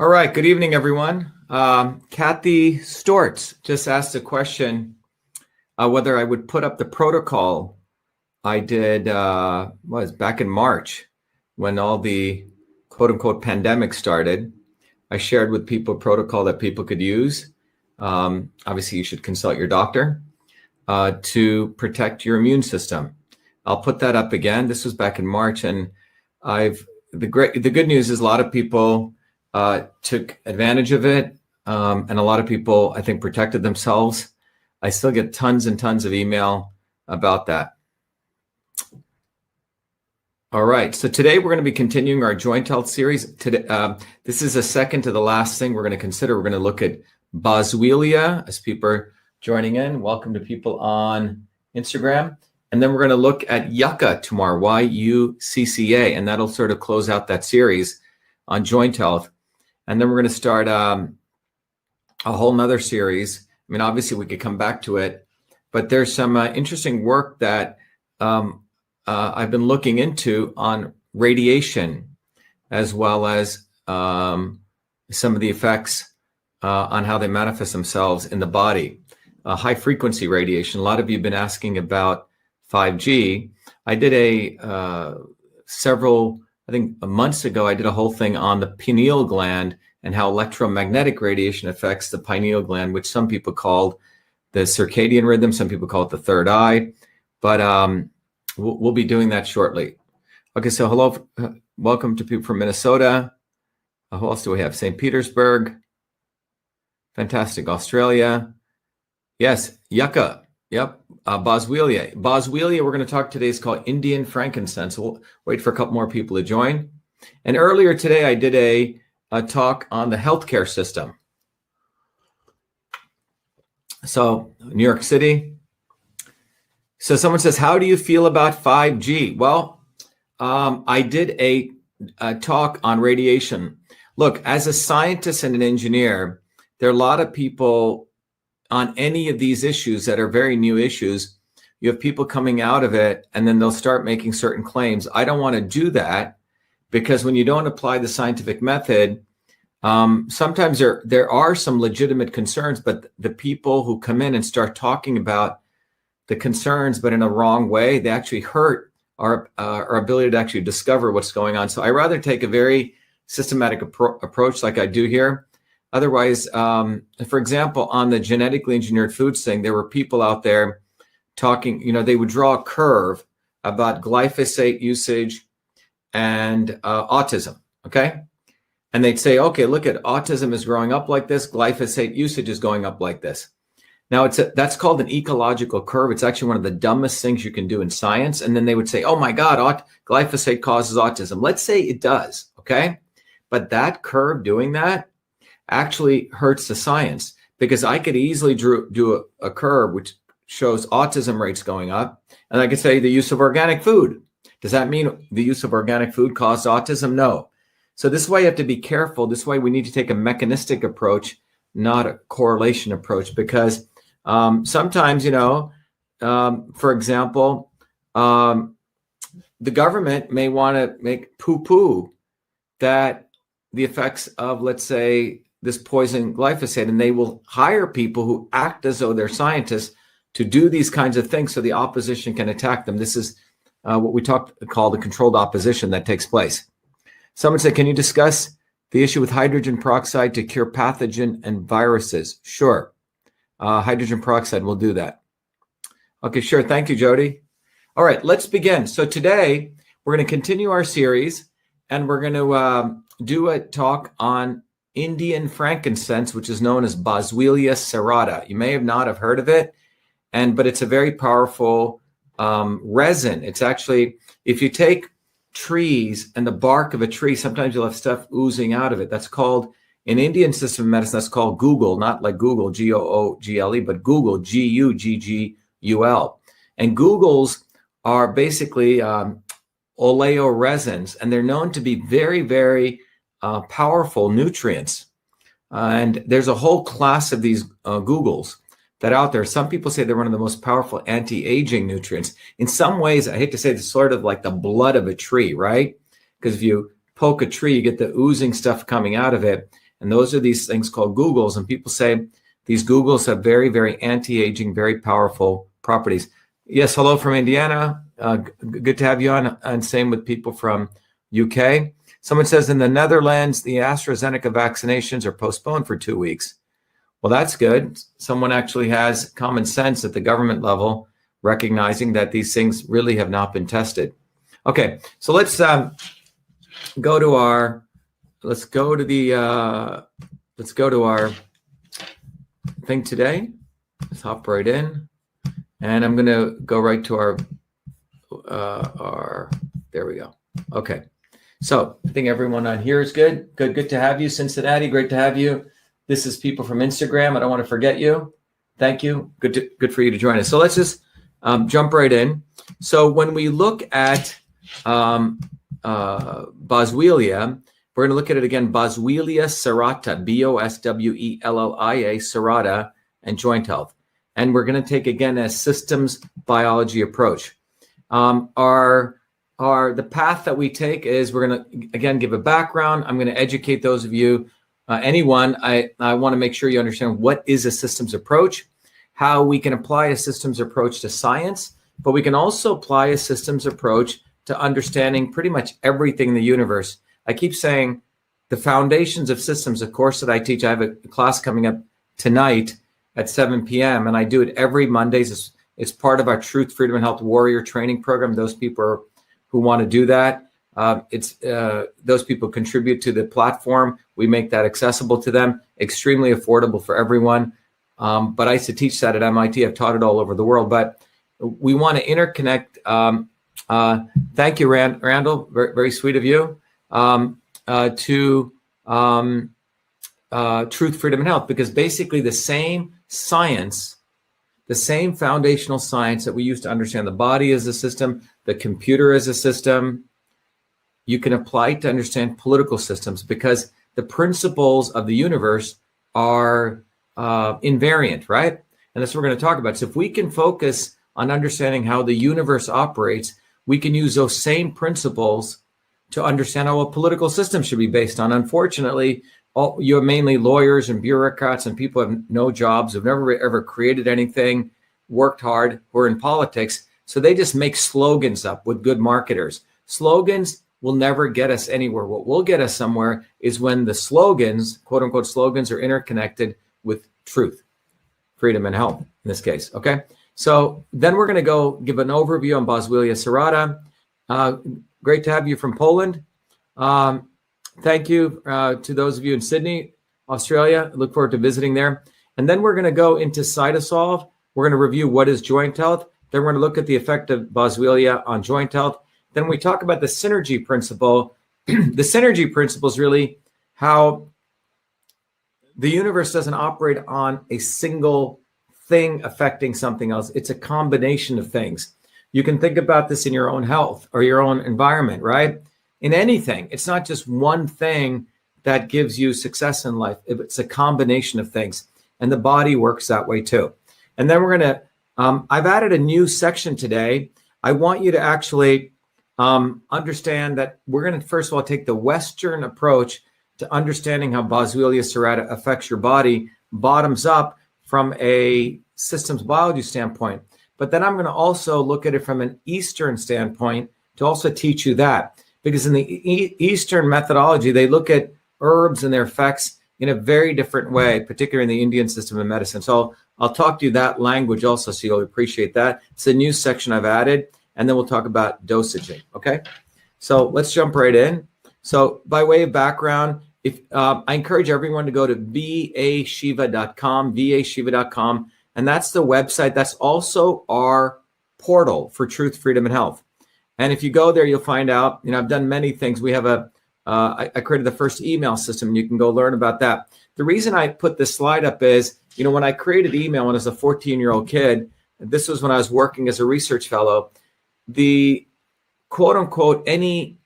All right, good evening, everyone. Kathy Stortz just asked a question whether I would put up the protocol I did was back in March when all the quote-unquote pandemic started. I shared with people a protocol that people could use. Obviously, you should consult your doctor to protect your immune system. I'll put that up again. This was back in March, and the good news is a lot of people took advantage of it, and a lot of people, I think, protected themselves. I still get tons and tons of email about that. All right, so today we're going to be continuing our joint health series. Today, this is the second to the last thing we're going to consider. We're going to look at Boswellia as people are joining in. Welcome to people on Instagram. And then we're going to look at yucca tomorrow, Y-U-C-C-A, and that'll sort of close out that series on joint health. And then we're going to start a whole nother series. I mean, obviously we could come back to it, but there's some interesting work that I've been looking into on radiation, as well as some of the effects on how they manifest themselves in the body. High frequency radiation. A lot of you have been asking about 5G. I did several months ago, I did a whole thing on the pineal gland and how electromagnetic radiation affects the pineal gland, which some people called the circadian rhythm, some people call it the third eye, but we'll be doing that shortly. Okay, so hello, welcome to people from Minnesota. Who else do we have? St. Petersburg. Fantastic. Australia. Yes, yucca. Yep. Boswellia. Boswellia, we're going to talk today, is called Indian frankincense. We'll wait for a couple more people to join. And earlier today, I did a talk on the healthcare system. So, New York City. So someone says, how do you feel about 5G? Well, I did a talk on radiation. Look, as a scientist and an engineer, there are a lot of people on any of these issues that are very new issues. You have people coming out of it, and then they'll start making certain claims. I don't want to do that, because when you don't apply the scientific method, sometimes there are some legitimate concerns, but the people who come in and start talking about the concerns, but in a wrong way, they actually hurt our ability to actually discover what's going on. So I rather take a very systematic approach like I do here. Otherwise, for example, on the genetically engineered foods thing, there were people out there talking, they would draw a curve about glyphosate usage and autism, okay? And they'd say, okay, look at autism is growing up like this, glyphosate usage is going up like this. Now, that's called an ecological curve. It's actually one of the dumbest things you can do in science. And then they would say, oh my God, glyphosate causes autism. Let's say it does, okay? But that curve doing that actually hurts the science, because I could easily do a curve which shows autism rates going up, and I could say the use of organic food. Does that mean the use of organic food caused autism? No. So this is why you have to be careful. This is why we need to take a mechanistic approach, not a correlation approach, because sometimes, for example, the government may want to make poo-poo that the effects of, let's say, this poison glyphosate, and they will hire people who act as though they're scientists to do these kinds of things so the opposition can attack them. This is what we call the controlled opposition that takes place. Someone said, can you discuss the issue with hydrogen peroxide to cure pathogen and viruses? Sure. Hydrogen peroxide will do that. Okay, sure. Thank you, Jody. All right, let's begin. So today we're going to continue our series, and we're going to do a talk on Indian frankincense, which is known as Boswellia Serrata. You may not have heard of it, but it's a very powerful resin. It's actually, if you take trees and the bark of a tree, sometimes you'll have stuff oozing out of it. That's called, in Indian system of medicine, that's called Google, not like Google, G-O-O-G-L-E, but Google, G-U-G-G-U-L. And Googles are basically oleoresins, and they're known to be very, very powerful nutrients. And there's a whole class of these Googles that are out there. Some people say they're one of the most powerful anti-aging nutrients. In some ways, I hate to say, it's sort of like the blood of a tree, right? Because if you poke a tree, you get the oozing stuff coming out of it. And those are these things called Googles. And people say these Googles have very, very anti-aging, very powerful properties. Yes, hello from Indiana. Good to have you on. And same with people from UK. Someone says in the Netherlands, the AstraZeneca vaccinations are postponed for 2 weeks. Well, that's good. Someone actually has common sense at the government level, recognizing that these things really have not been tested. Okay, so let's go to our thing today. Let's hop right in, and I'm going to go right to our. There we go. Okay, so I think everyone on here is good. Good to have you, Cincinnati. Great to have you. This is people from Instagram. I don't want to forget you. Thank you. Good for you to join us. So let's just jump right in. So when we look at Boswellia, we're going to look at it again. Boswellia Serrata, Boswellia Serrata, and joint health. And we're going to take again a systems biology approach. The path that we take is we're going to again give a background. I'm going to educate those of you. Anyone, I want to make sure you understand what is a systems approach, how we can apply a systems approach to science, but we can also apply a systems approach to understanding pretty much everything in the universe. I keep saying the foundations of systems, a course that I teach. I have a class coming up tonight at 7 p.m. and I do it every Mondays. It's part of our Truth, Freedom, and Health Warrior training program. Those people who want to do that, those people contribute to the platform. We make that accessible to them, extremely affordable for everyone. But I used to teach that at MIT. I've taught it all over the world. But we want to interconnect. Thank you, Randall. Very, very sweet of you. To Truth, Freedom, and Health, because basically the same science, the same foundational science that we use to understand the body as a system, the computer as a system, you can apply to understand political systems, because the principles of the universe are invariant, right? And that's what we're going to talk about. So if we can focus on understanding how the universe operates, we can use those same principles to understand how a political system should be based on. Unfortunately, you have mainly lawyers and bureaucrats and people who have no jobs, who've never ever created anything, worked hard, who are in politics. So they just make slogans up with good marketers. Slogans will never get us anywhere. What will get us somewhere is when the slogans, quote unquote slogans, are interconnected with truth, freedom, and health in this case. Okay. So then we're going to go give an overview on Boswellia Serrata. Great to have you from Poland. Thank you to those of you in Sydney, Australia. I look forward to visiting there. And then we're going to go into CytoSolve. We're going to review what is joint health. Then we're going to look at the effect of Boswellia on joint health. Then we talk about the synergy principle. The synergy principle is really how the universe doesn't operate on a single thing affecting something else. It's a combination of things. You can think about this in your own health or your own environment, right? In anything, it's not just one thing that gives you success in life. It's a combination of things, and the body works that way too. And then we're going to, I've added a new section today. I want you to actually understand that we're going to, first of all, take the Western approach to understanding how Boswellia Serrata affects your body, bottoms up from a systems biology standpoint. But then I'm going to also look at it from an Eastern standpoint to also teach you that. Because in the Eastern methodology, they look at herbs and their effects in a very different way, particularly in the Indian system of medicine. So I'll talk to you that language also, so you'll appreciate that. It's a new section I've added, and then we'll talk about dosaging, okay? So let's jump right in. So by way of background, if I encourage everyone to go to vashiva.com, vashiva.com, and that's the website. That's also our portal for Truth, Freedom, and Health. And if you go there, you'll find out, I've done many things. We have I created the first email system, and you can go learn about that. The reason I put this slide up is, when I created email when I was a 14-year-old kid, this was when I was working as a research fellow, the quote unquote, any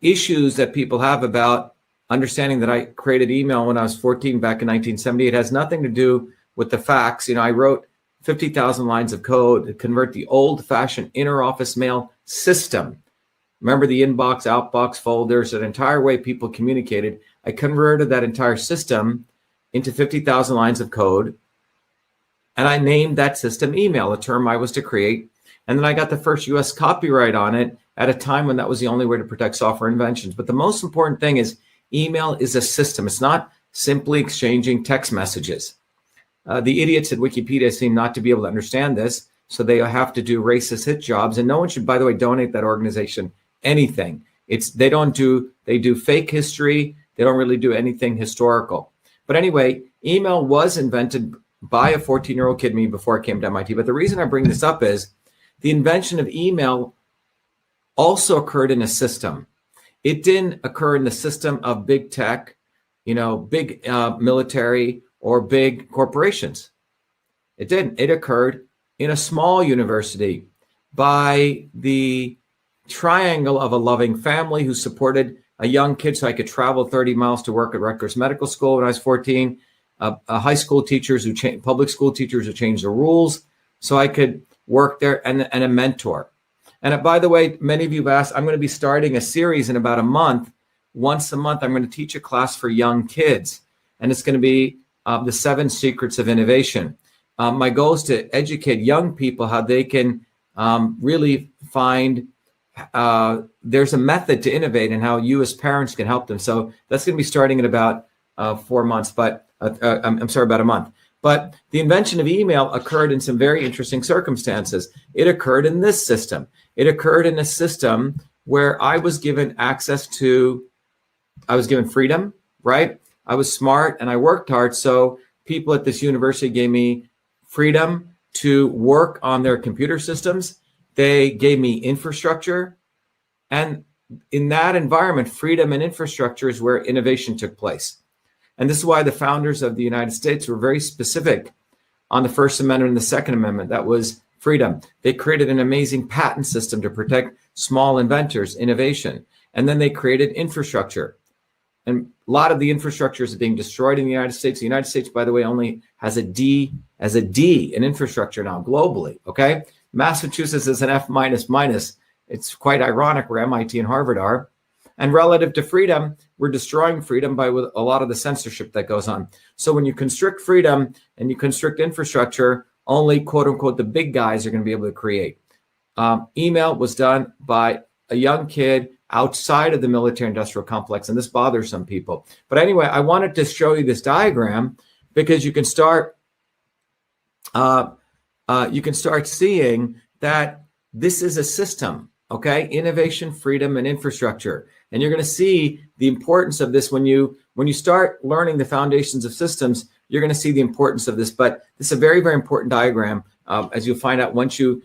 issues that people have about understanding that I created email when I was 14 back in 1978 has nothing to do with the facts. I wrote 50,000 lines of code to convert the old-fashioned inter-office mail system. Remember the inbox, outbox folders, that entire way people communicated. I converted that entire system into 50,000 lines of code. And I named that system email, a term I was to create. And then I got the first US copyright on it at a time when that was the only way to protect software inventions. But the most important thing is email is a system. It's not simply exchanging text messages. The idiots at Wikipedia seem not to be able to understand this, so they have to do racist hit jobs. And no one should, by the way, donate that organization anything. They do fake history. They don't really do anything historical. But anyway, email was invented by a 14-year-old kid, me, before I came to MIT. But the reason I bring this up is the invention of email also occurred in a system. It didn't occur in the system of big tech, big military or big corporations. It didn't. It occurred in a small university by the triangle of a loving family who supported a young kid so I could travel 30 miles to work at Rutgers Medical School when I was 14, high school teachers public school teachers who changed the rules so I could work there, and a mentor. And by the way, many of you have asked, I'm going to be starting a series in about a month. Once a month, I'm going to teach a class for young kids, and it's going to be the 7 secrets of innovation. My goal is to educate young people how they can really find there's a method to innovate and how you as parents can help them. So that's going to be starting in about 4 months, but about a month. But the invention of email occurred in some very interesting circumstances. It occurred in this system. It occurred in a system where I was given freedom, right? I was smart and I worked hard. So people at this university gave me freedom to work on their computer systems. They gave me infrastructure. And in that environment, freedom and infrastructure is where innovation took place. And this is why the founders of the United States were very specific on the First Amendment and the Second Amendment. That was freedom. They created an amazing patent system to protect small inventors, innovation. And then they created infrastructure. And a lot of the infrastructure is being destroyed in the United States. The United States, by the way, only has a D in infrastructure now globally, okay? Massachusetts is an F minus. It's quite ironic where MIT and Harvard are. And relative to freedom, we're destroying freedom by a lot of the censorship that goes on. So when you constrict freedom and you constrict infrastructure, only quote unquote the big guys are going to be able to create. Email was done by a young kid outside of the military industrial complex, and this bothers some people. But anyway, I wanted to show you this diagram because you can start seeing that this is a system. Okay, innovation, freedom, and infrastructure. And you're going to see the importance of this when you start learning the foundations of systems. You're going to see the importance of this. But this is a very, very important diagram, as you'll find out once you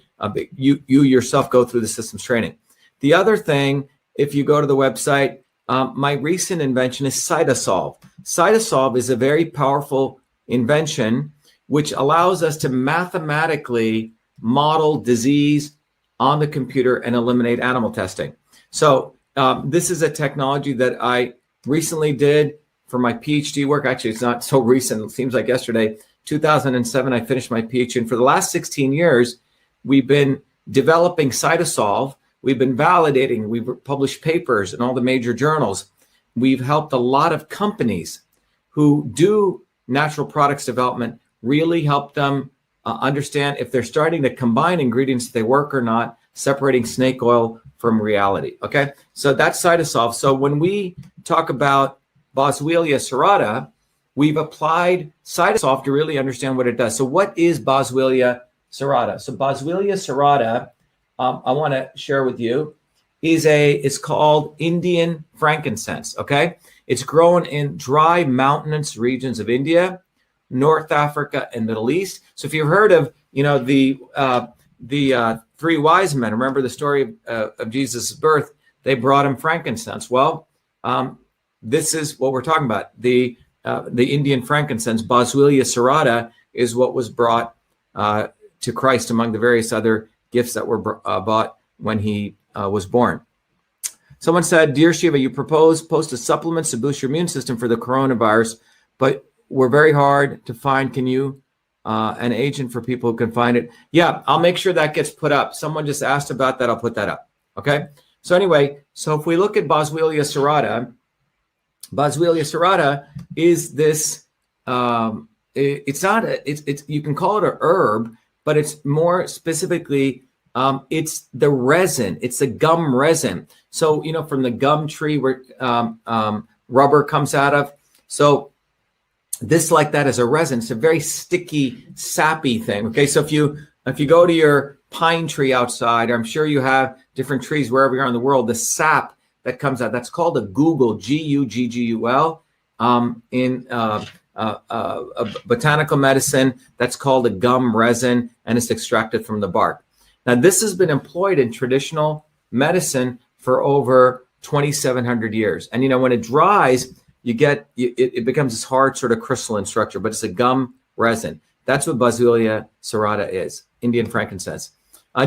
yourself go through the systems training. The other thing, if you go to the website, my recent invention is CytoSolve. CytoSolve is a very powerful invention which allows us to mathematically model disease on the computer and eliminate animal testing. So this is a technology that I recently did for my PhD work. Actually, it's not so recent. It seems like yesterday. 2007, I finished my PhD. And for the last 16 years, we've been developing CytoSolve. We've been validating. We've published papers in all the major journals. We've helped a lot of companies who do natural products development, really help them understand if they're starting to combine ingredients, if they work or not, separating snake oil from reality. Okay, so that's CytoSolve. So when we talk about Boswellia Serrata, we've applied CytoSolve to really understand what it does. So what is Boswellia Serrata? So Boswellia Serrata, I want to share with you, it's called Indian frankincense. Okay, it's grown in dry mountainous regions of India, North Africa, and Middle East. So if you've heard of, the 3 wise men, remember the story of Jesus' birth, they brought him frankincense. Well, this is what we're talking about. The Indian frankincense, Boswellia Serrata, is what was brought to Christ among the various other gifts that were bought when he was born. Someone said, "Dear Shiva, you posted supplements to boost your immune system for the coronavirus, but we're very hard to find. Can you an agent for people who can find it?" Yeah, I'll make sure that gets put up. Someone just asked about that. I'll put that up. Okay. So anyway, so if we look at Boswellia Serrata, Boswellia serrata is this. It's not. It's you can call it a herb, but it's more specifically. It's the resin. It's the gum resin. So from the gum tree where rubber comes out of. So this, like that, is a resin. It's a very sticky, sappy thing. Okay, so if you go to your pine tree outside, I'm sure you have different trees wherever you are in the world. The sap that comes out, that's called a guggul, Guggul. In botanical medicine, that's called a gum resin, and it's extracted from the bark. Now, this has been employed in traditional medicine for over 2,700 years. And when it dries, it becomes this hard sort of crystalline structure, but it's a gum resin. That's what Boswellia serrata is, Indian frankincense.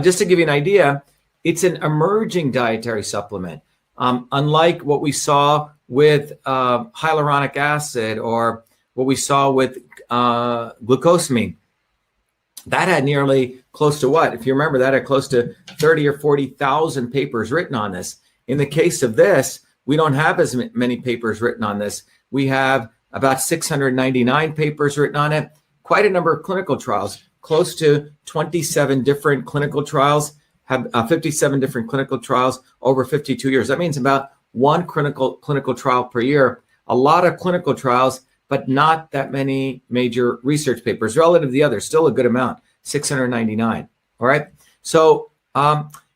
Just to give you an idea, it's an emerging dietary supplement. Unlike what we saw with hyaluronic acid or what we saw with glucosamine, that had nearly close to what? If you remember, that had close to 30 or 40,000 papers written on this. In the case of this, we don't have as many papers written on this. We have about 699 papers written on it, quite a number of clinical trials, close to 27 different clinical trials, have 57 different clinical trials over 52 years. That means about one clinical trial per year, a lot of clinical trials, but not that many major research papers relative to the others, still a good amount, 699. All right. So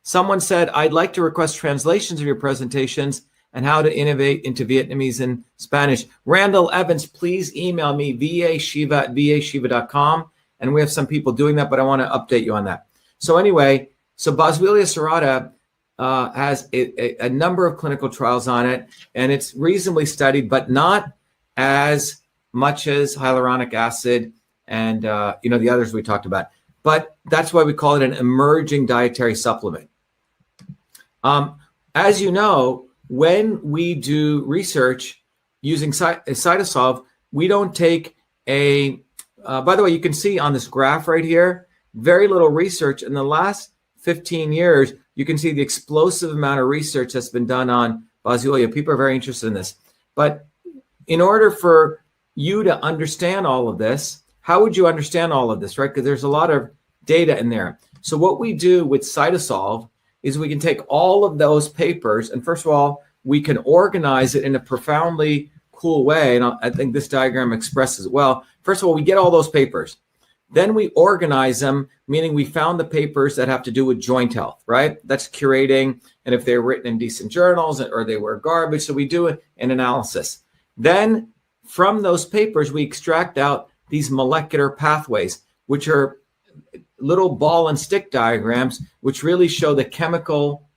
someone said, I'd like to request translations of your presentations and how to innovate into Vietnamese and Spanish. Randall Evans, please email me, vashiva@vashiva.com. And we have some people doing that, but I want to update you on that. So anyway, Boswellia serrata has a number of clinical trials on it, and it's reasonably studied, but not as much as hyaluronic acid and the others we talked about. But that's why we call it an emerging dietary supplement. As you know, when we do research using CytoSolve, we don't take by the way, you can see on this graph right here, very little research. In the last 15 years, you can see the explosive amount of research that's been done on Boswellia. People are very interested in this. But in order for you to understand all of this, how would you understand all of this, right? Because there's a lot of data in there. So what we do with CytoSolve is we can take all of those papers, and first of all, we can organize it in a profoundly cool way. And I think this diagram expresses it well. First of all, we get all those papers. Then we organize them, meaning we found the papers that have to do with joint health, right? That's curating, and if they're written in decent journals or they were garbage. So we do an analysis. Then from those papers, we extract out these molecular pathways, which are little ball and stick diagrams, which really show the chemical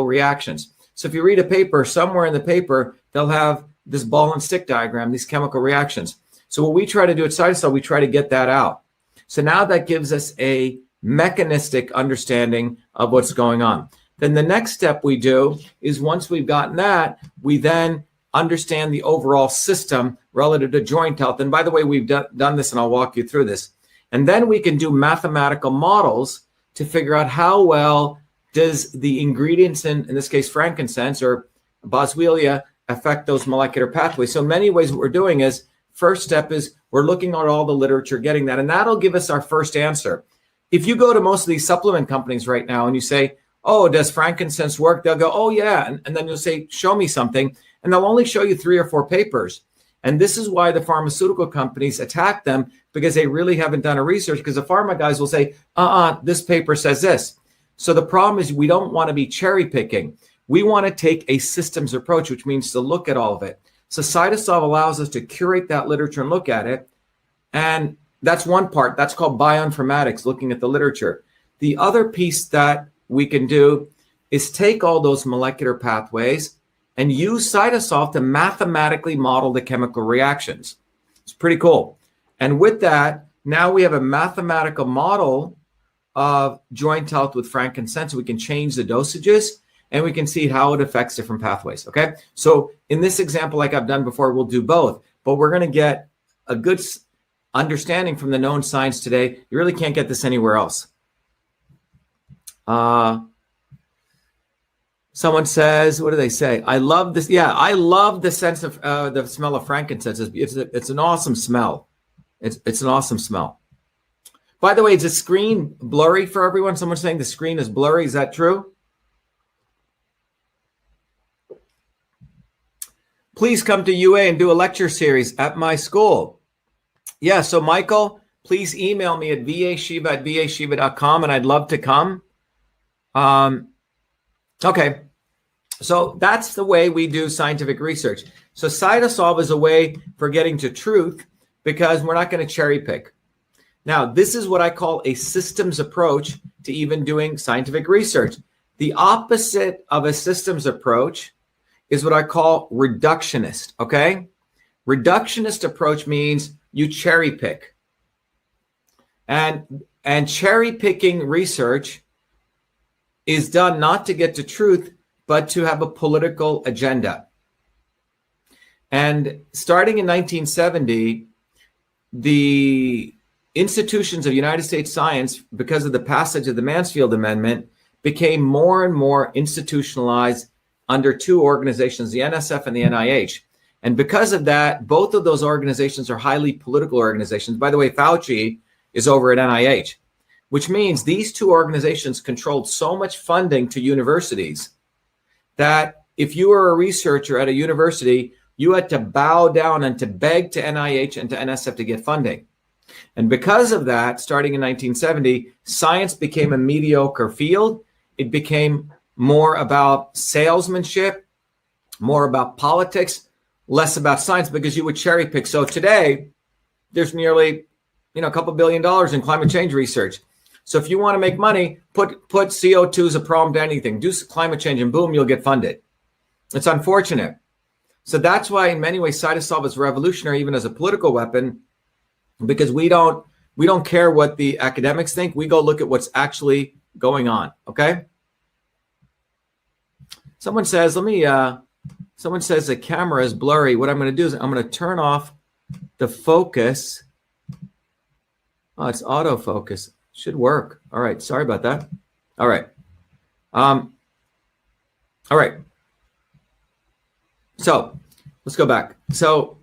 reactions. So if you read a paper, somewhere in the paper, they'll have this ball and stick diagram, these chemical reactions. So what we try to do at CytoSolve, we try to get that out. So now that gives us a mechanistic understanding of what's going on. Then the next step we do is once we've gotten that, we then understand the overall system relative to joint health. And by the way, we've done this, and I'll walk you through this. And then we can do mathematical models to figure out how well does the ingredients in this case, frankincense or Boswellia, affect those molecular pathways. So in many ways, what we're doing is, first step is we're looking at all the literature, getting that, and that'll give us our first answer. If you go to most of these supplement companies right now and you say, oh, does frankincense work? They'll go, oh, yeah. And then you'll say, show me something. And they'll only show you 3 or 4 papers. And this is why the pharmaceutical companies attack them, because they really haven't done a research, because the pharma guys will say, this paper says this. So the problem is we don't want to be cherry picking. We want to take a systems approach, which means to look at all of it. So CytoSolve allows us to curate that literature and look at it. And that's one part. That's called bioinformatics, looking at the literature. The other piece that we can do is take all those molecular pathways and use CytoSolve to mathematically model the chemical reactions. It's pretty cool. And with that, now we have a mathematical model of joint health with frankincense. We can change the dosages, and we can see how it affects different pathways, okay? So in this example, like I've done before, we'll do both, but we're gonna get a good understanding from the known science today. You really can't get this anywhere else. Someone says, what do they say? I love this. Yeah, I love the sense of the smell of frankincense. It's an awesome smell. It's an awesome smell. By the way, is the screen blurry for everyone? Someone's saying the screen is blurry. Is that true? Please come to UA and do a lecture series at my school. Yeah, so Michael, please email me at vashiva@vashiva.com, and I'd love to come. Okay, so that's the way we do scientific research. So CytoSolve is a way for getting to truth because we're not going to cherry pick. Now, this is what I call a systems approach to even doing scientific research. The opposite of a systems approach is what I call reductionist, okay? Reductionist approach means you cherry pick. And cherry picking research is done not to get to truth, but to have a political agenda. And starting in 1970, the institutions of United States science, because of the passage of the Mansfield Amendment, became more and more institutionalized under two organizations, the NSF and the NIH. And because of that, both of those organizations are highly political organizations. By the way, Fauci is over at NIH, which means these two organizations controlled so much funding to universities that if you were a researcher at a university, you had to bow down and to beg to NIH and to NSF to get funding. And because of that, starting in 1970, science became a mediocre field. It became more about salesmanship, more about politics, less about science, because you would cherry pick. So today, there's nearly a couple $1 billion in climate change research. So if you want to make money, put CO2 as a problem to anything. Do climate change and boom, you'll get funded. It's unfortunate. So that's why in many ways CytoSolve is revolutionary even as a political weapon, because we don't care what the academics think. We go look at what's actually going on, okay? Someone says, someone says the camera is blurry. What I'm going to do is I'm going to turn off the focus. Oh, it's autofocus. Should work. All right. Sorry about that. All right. All right. So let's go back. So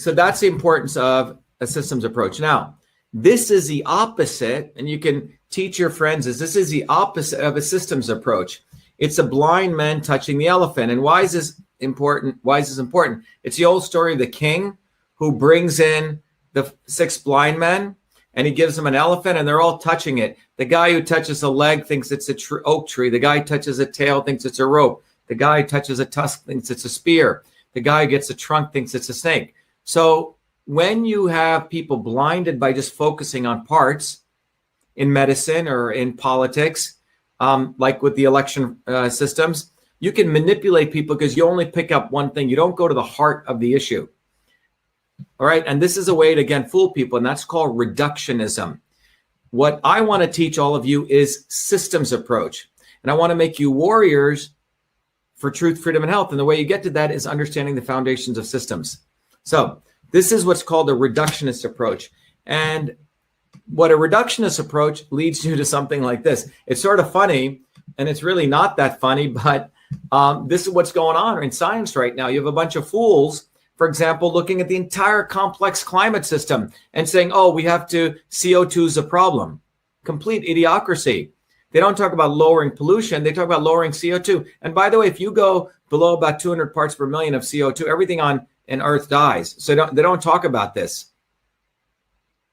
that's the importance of a systems approach. Now, this is the opposite, and you can teach your friends this is the opposite of a systems approach. It's a blind man touching the elephant. And why is this important? Why is this important? It's the old story of the king who brings in the 6 blind men, and he gives them an elephant, and they're all touching it. The guy who touches a leg thinks it's a oak tree. The guy who touches a tail thinks it's a rope. The guy who touches a tusk thinks it's a spear. The guy who gets a trunk thinks it's a snake. So when you have people blinded by just focusing on parts in medicine or in politics, like with the election systems, you can manipulate people because you only pick up one thing. You don't go to the heart of the issue. All right. And this is a way to, again, fool people, and that's called reductionism. What I want to teach all of you is systems approach. And I want to make you warriors for truth, freedom, and health. And the way you get to that is understanding the foundations of systems. So this is what's called a reductionist approach. And what a reductionist approach leads you to something like this. It's sort of funny, and it's really not that funny, but this is what's going on in science right now. You have a bunch of fools, for example, looking at the entire complex climate system and saying, oh, we have to, CO2 is a problem. Complete idiocracy. They don't talk about lowering pollution. They talk about lowering CO2. And by the way, if you go below about 200 parts per million of CO2, everything on Earth dies. So they don't talk about this.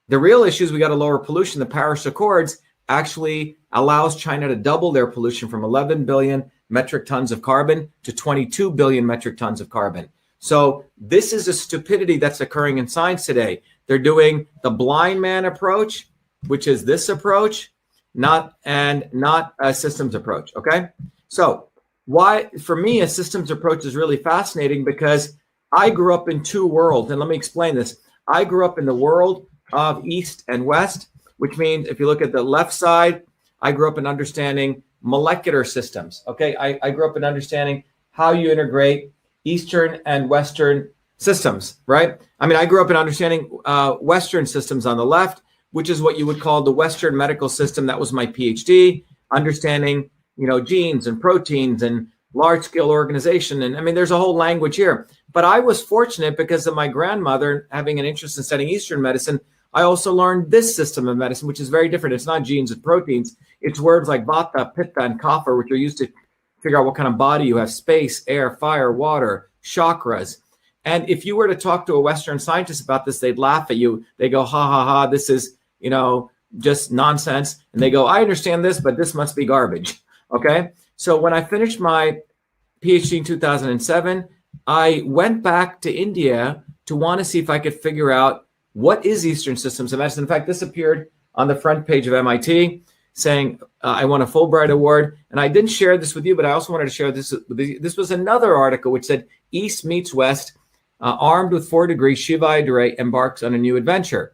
The real issue is we got to lower pollution. The Paris Accords actually allows China to double their pollution from 11 billion metric tons of carbon to 22 billion metric tons of carbon. So this is a stupidity that's occurring in science today. They're doing the blind man approach, which is this approach, not a systems approach. Okay. So why, for me, a systems approach is really fascinating because I grew up in two worlds. And let me explain this. I grew up in the world of East and West, which means if you look at the left side, I grew up in understanding molecular systems. Okay. I grew up in understanding how you integrate Eastern and Western systems, right? I mean, I grew up in understanding Western systems on the left, which is what you would call the Western medical system. That was my PhD, understanding genes and proteins and large scale organization. And I mean, there's a whole language here. But I was fortunate because of my grandmother having an interest in studying Eastern medicine. I also learned this system of medicine, which is very different. It's not genes and proteins. It's words like vata, pitta, and kapha, which are used to figure out what kind of body you have: space, air, fire, water, chakras. And if you were to talk to a Western scientist about this, they'd laugh at you. They go, ha, ha, ha, this is, just nonsense. And they go, I understand this, but this must be garbage. Okay. So when I finished my PhD in 2007, I went back to India to want to see if I could figure out what is Eastern systems of medicine. In fact, this appeared on the front page of MIT saying I won a Fulbright Award. And I didn't share this with you, but I also wanted to share this with you. This was another article which said East meets West, armed with 4 degrees, Shiva Ayyadurai embarks on a new adventure.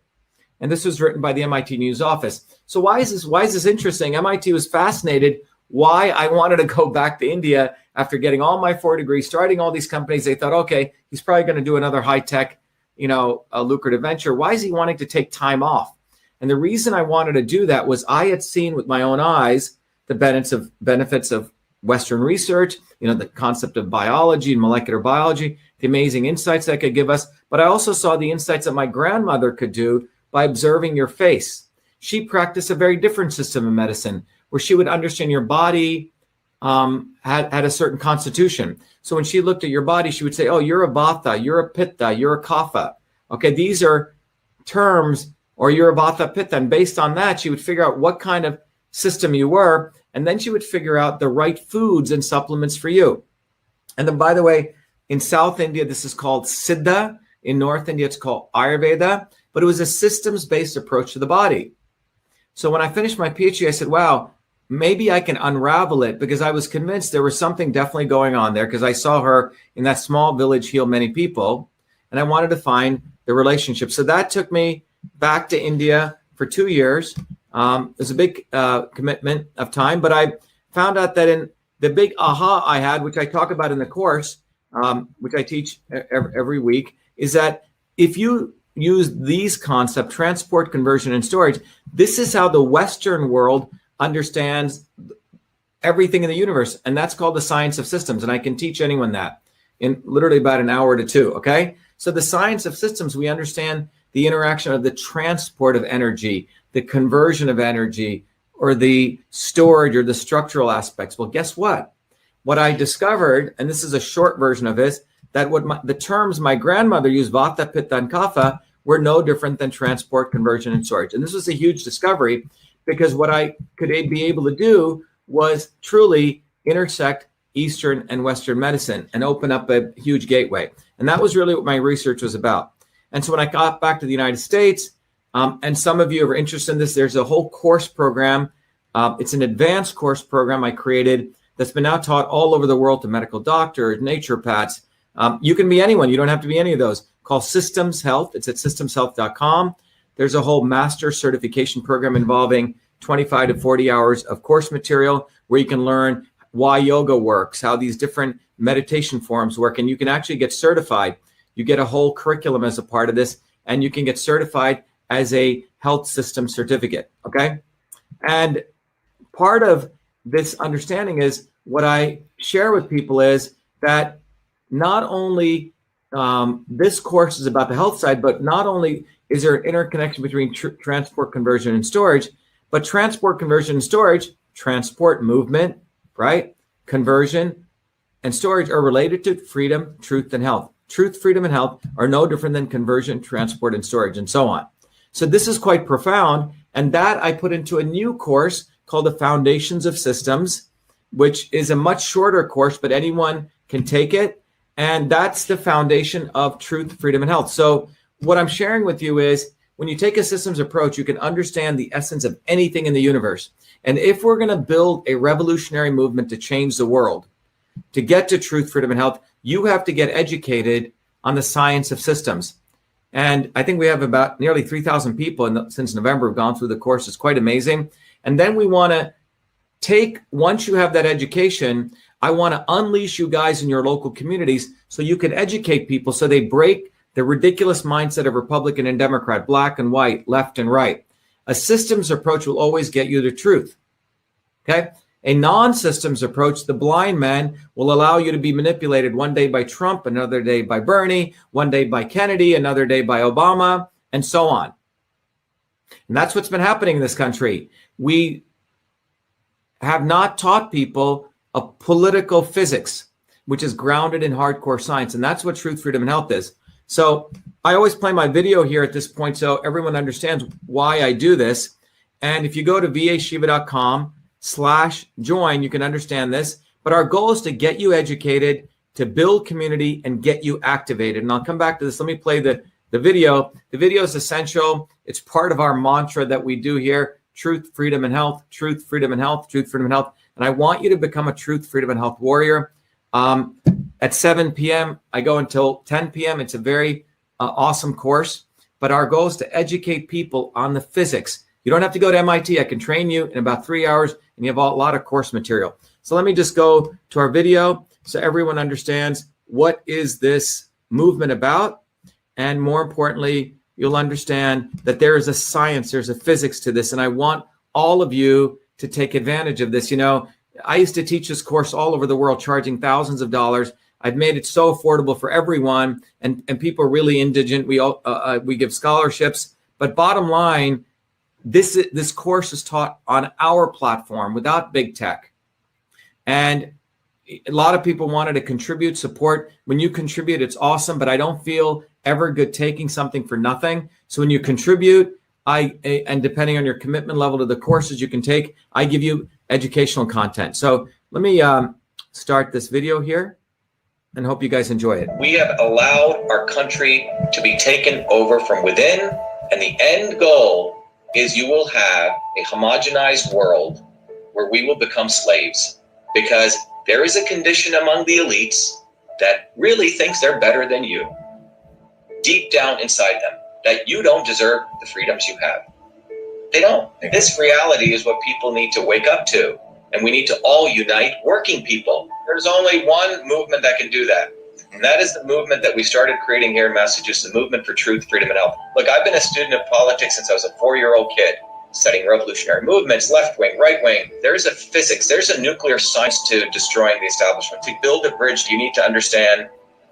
And this was written by the MIT News Office. So why is this interesting? MIT was fascinated why I wanted to go back to India after getting all my 4 degrees, starting all these companies. They thought, okay, he's probably going to do another high-tech, a lucrative venture. Why is he wanting to take time off? And the reason I wanted to do that was I had seen with my own eyes the benefits of Western research, the concept of biology and molecular biology, the amazing insights that could give us. But I also saw the insights that my grandmother could do by observing your face. She practiced a very different system of medicine where she would understand your body had a certain constitution. So when she looked at your body, she would say, oh, you're a vata, you're a pitta, you're a kapha. Okay, these are terms, or you're a vata pitta. And based on that, she would figure out what kind of system you were. And then she would figure out the right foods and supplements for you. And then, by the way, in South India, this is called Siddha. In North India, it's called Ayurveda. But it was a systems-based approach to the body. So when I finished my PhD, I said, wow, maybe I can unravel it, because I was convinced there was something definitely going on there, because I saw her in that small village heal many people, and I wanted to find the relationship. So that took me back to India for 2 years. It was a big commitment of time, but I found out that in the big aha I had, which I talk about in the course, which I teach every week, is that if you use these concepts, transport, conversion, and storage, this is how the Western world understands everything in the universe. And that's called the science of systems. And I can teach anyone that in literally about an hour to 2. Okay. So the science of systems, we understand the interaction of the transport of energy, the conversion of energy, or the storage or the structural aspects. Well, guess what? What I discovered, and this is a short version of this, that the terms my grandmother used, vata, pitta, and kapha, were no different than transport, conversion, and storage. And this was a huge discovery, because what I could be able to do was truly intersect Eastern and Western medicine and open up a huge gateway. And that was really what my research was about. And so when I got back to the United States, and some of you are interested in this, there's a whole course program. It's an advanced course program I created that's been now taught all over the world to medical doctors, naturopaths. You can be anyone. You don't have to be any of those. Called Systems Health. It's at systemshealth.com. There's a whole master certification program involving 25 to 40 hours of course material where you can learn why yoga works, how these different meditation forms work, and you can actually get certified. You get a whole curriculum as a part of this, and you can get certified as a health system certificate, okay? And part of this understanding is what I share with people is that not only this course is about the health side, but not only is there an interconnection between transport, conversion, and storage, but transport, conversion, and storage, transport, movement, right? Conversion and storage are related to freedom, truth, and health. Truth, freedom, and health are no different than conversion, transport, and storage, and so on. So this is quite profound. And that I put into a new course called the Foundations of Systems, which is a much shorter course, but anyone can take it. And that's the foundation of truth, freedom, and health. So what I'm sharing with you is when you take a systems approach, you can understand the essence of anything in the universe. And if we're going to build a revolutionary movement to change the world, to get to truth, freedom, and health, you have to get educated on the science of systems. And I think we have about nearly 3,000 people since November have gone through the course. It's quite amazing. And then we want to once you have that education, I want to unleash you guys in your local communities so you can educate people so they break the ridiculous mindset of Republican and Democrat, black and white, left and right. A systems approach will always get you the truth. Okay. A non-systems approach, the blind man, will allow you to be manipulated one day by Trump, another day by Bernie, one day by Kennedy, another day by Obama, and so on. And that's what's been happening in this country. We have not taught people a political physics, which is grounded in hardcore science. And that's what truth, freedom, and health is. So I always play my video here at this point so everyone understands why I do this. And if you go to vashiva.com/join, you can understand this. But our goal is to get you educated, to build community, and get you activated. And I'll come back to this. Let me play the video. The video is essential. It's part of our mantra that we do here: truth, freedom, and health, truth, freedom, and health, truth, freedom, and health. And I want you to become a truth, freedom, and health warrior. At 7 p.m., I go until 10 p.m. It's a very awesome course. But our goal is to educate people on the physics. You don't have to go to MIT. I can train you in about 3 hours, and you have a lot of course material. So let me just go to our video so everyone understands what is this movement about. And more importantly, you'll understand that there is a science, there's a physics to this. And I want all of you to take advantage of this. You know, I used to teach this course all over the world, charging thousands of dollars. I've made it so affordable for everyone, and people are really indigent. We give scholarships. But bottom line, this course is taught on our platform without big tech. And a lot of people wanted to contribute, support. When you contribute, it's awesome, but I don't feel ever good taking something for nothing. So when you contribute, and depending on your commitment level to the courses you can take, I give you educational content. So let me start this video here and hope you guys enjoy it. We have allowed our country to be taken over from within, and the end goal is you will have a homogenized world where we will become slaves, because there is a condition among the elites that really thinks they're better than you, deep down inside them, that you don't deserve the freedoms you have. They don't. This reality is what people need to wake up to, and we need to all unite working people. There's only one movement that can do that, and that is the movement that we started creating here in Massachusetts, the movement for truth, freedom, and health. Look, I've been a student of politics since I was a 4-year-old kid, studying revolutionary movements, left wing, right wing. There's a physics, there's a nuclear science to destroying the establishment. To build a bridge, you need to understand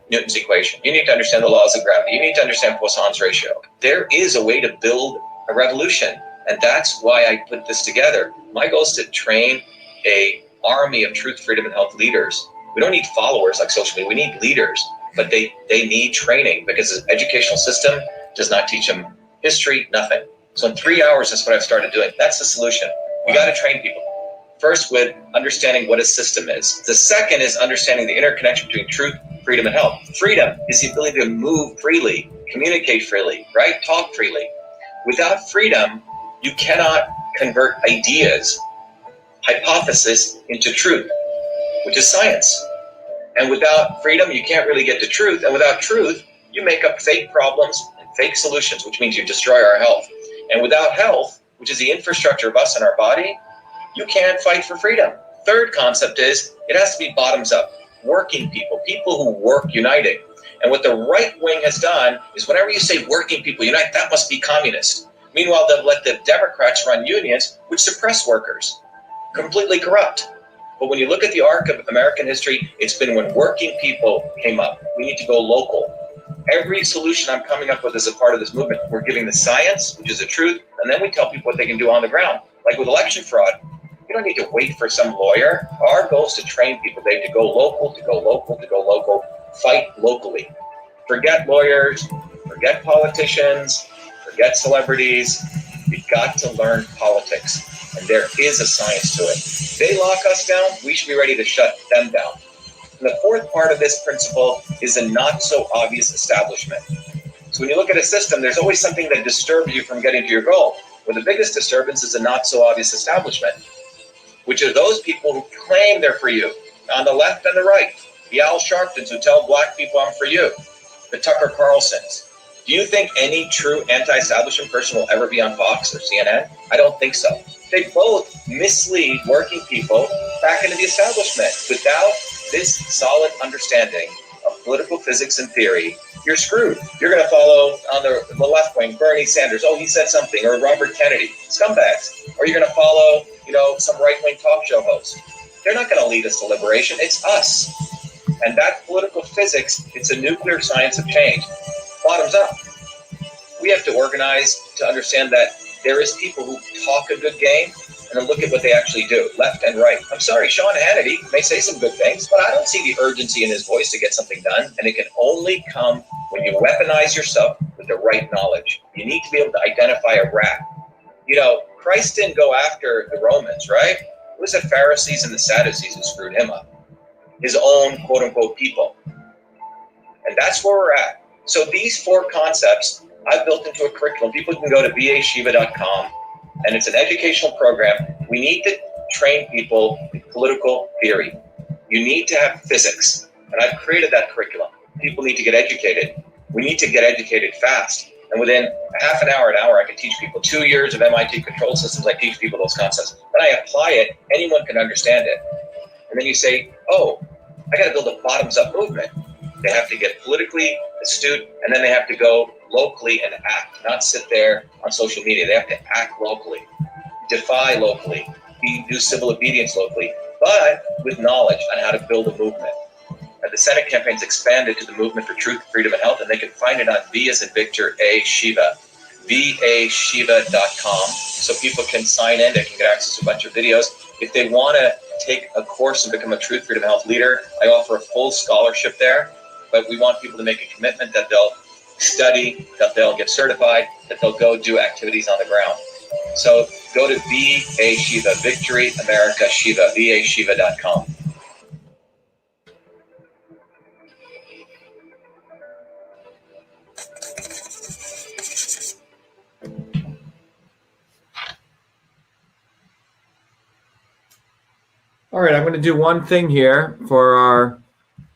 Newton's equation. You need to understand the laws of gravity. You need to understand Poisson's ratio. There is a way to build a revolution, and that's why I put this together. My goal is to train a army of truth, freedom, and health leaders. We don't need followers like social media. We need leaders, but they need training, because the educational system does not teach them history, nothing. So in 3 hours, that's what I've started doing. That's the solution. We got to train people. First, with understanding what a system is. The second is understanding the interconnection between truth, freedom, and health. Freedom is the ability to move freely, communicate freely, right? Talk freely. Without freedom, you cannot convert ideas, hypothesis into truth, which is science. And without freedom, you can't really get to truth. And without truth, you make up fake problems and fake solutions, which means you destroy our health. And without health, which is the infrastructure of us and our body, you can't fight for freedom. Third concept is it has to be bottoms up, working people, people who work uniting. And what the right wing has done is whenever you say working people unite, that must be communist. Meanwhile, they'll let the Democrats run unions, which suppress workers, completely corrupt. But when you look at the arc of American history, it's been when working people came up. We need to go local. Every solution I'm coming up with as a part of this movement, we're giving the science, which is the truth, and then we tell people what they can do on the ground. Like with election fraud, you don't need to wait for some lawyer. Our goal is to train people. They have to go local, to go local, to go local, fight locally. Forget lawyers, forget politicians, forget celebrities. We've got to learn politics, and there is a science to it. If they lock us down, we should be ready to shut them down. And the fourth part of this principle is a not so obvious establishment. So when you look at a system, there's always something that disturbs you from getting to your goal. Well, the biggest disturbance is a not so obvious establishment, which are those people who claim they're for you, on the left and the right. The Al Sharptons who tell black people I'm for you. The Tucker Carlsons. Do you think any true anti-establishment person will ever be on Fox or CNN? I don't think so. They both mislead working people back into the establishment. Without this solid understanding of political physics and theory, you're screwed. You're going to follow on the left wing, Bernie Sanders. Oh, he said something. Or Robert Kennedy. Scumbags. Or you're going to follow, some right-wing talk show host. They're not going to lead us to liberation. It's us. And that political physics, it's a nuclear science of change. Bottoms up. We have to organize to understand that there is people who talk a good game and then look at what they actually do, left and right. I'm sorry, Sean Hannity may say some good things, but I don't see the urgency in his voice to get something done. And it can only come when you weaponize yourself with the right knowledge. You need to be able to identify a rat. Christ didn't go after the Romans, right? It was the Pharisees and the Sadducees who screwed him up. His own quote unquote people. And that's where we're at. So these 4 concepts I've built into a curriculum. People can go to bashiva.com, and it's an educational program. We need to train people in political theory. You need to have physics. And I've created that curriculum. People need to get educated. We need to get educated fast. And within half an hour, I can teach people 2 years of MIT control systems. I teach people those concepts. Then I apply it. Anyone can understand it. And then you say, oh, I got to build a bottoms-up movement. They have to get politically astute, and then they have to go locally and act, not sit there on social media. They have to act locally, defy locally, do civil obedience locally, but with knowledge on how to build a movement. And the Senate campaign's expanded to the Movement for Truth, Freedom, and Health, and they can find it on V as in Victor, A, Shiva, vashiva.com. So people can sign in, they can get access to a bunch of videos. If they want to take a course and become a Truth, Freedom, Health leader, I offer a full scholarship there, but we want people to make a commitment that they'll study, that they'll get certified, that they'll go do activities on the ground. So go to VA Shiva, Victory America Shiva, vashiva.com. All right, I'm going to do one thing here for our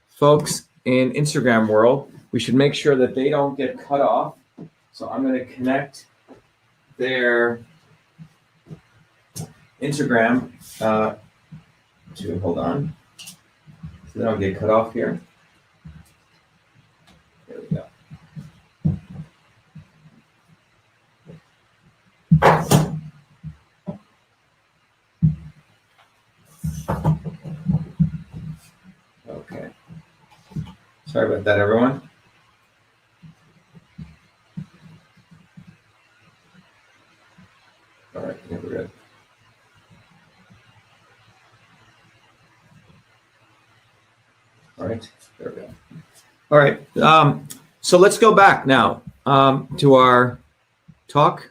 folks in Instagram world. We should make sure that they don't get cut off. So I'm going to connect their Instagram to, hold on, so they don't get cut off here. There we go. Okay. Sorry about that, everyone. All right, yeah, we're good. All right, there we go. All right, so let's go back now to our talk.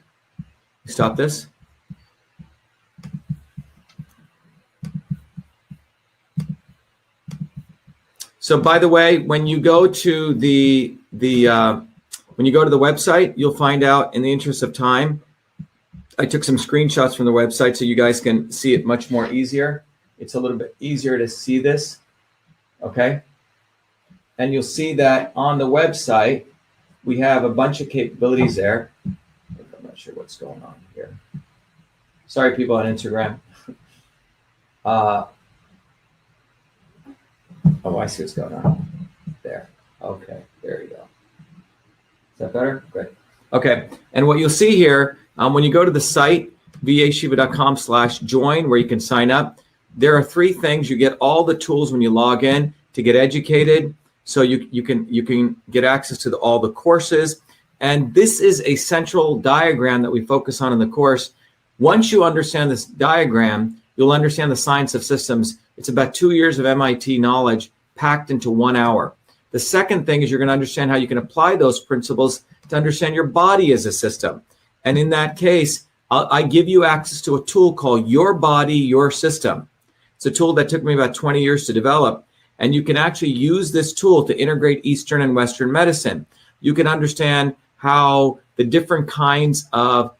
Stop this. So, by the way, when you go to the website, you'll find out, in the interest of time, I took some screenshots from the website so you guys can see it much more easier. It's a little bit easier to see this, okay? And you'll see that on the website, we have a bunch of capabilities there. I'm not sure what's going on here. Sorry, people on Instagram. Oh, I see what's going on. There. Okay, there you go. Is that better? Good. Okay, and what you'll see here, when you go to the site, vashiva.com/join, where you can sign up, there are 3 things. You get all the tools when you log in to get educated, so you can get access to all the courses. And this is a central diagram that we focus on in the course. Once you understand this diagram, you'll understand the science of systems. It's about 2 years of MIT knowledge packed into 1 hour. The second thing is you're going to understand how you can apply those principles to understand your body as a system. And in that case, I give you access to a tool called Your Body, Your System. It's a tool that took me about 20 years to develop. And you can actually use this tool to integrate Eastern and Western medicine. You can understand how the different kinds of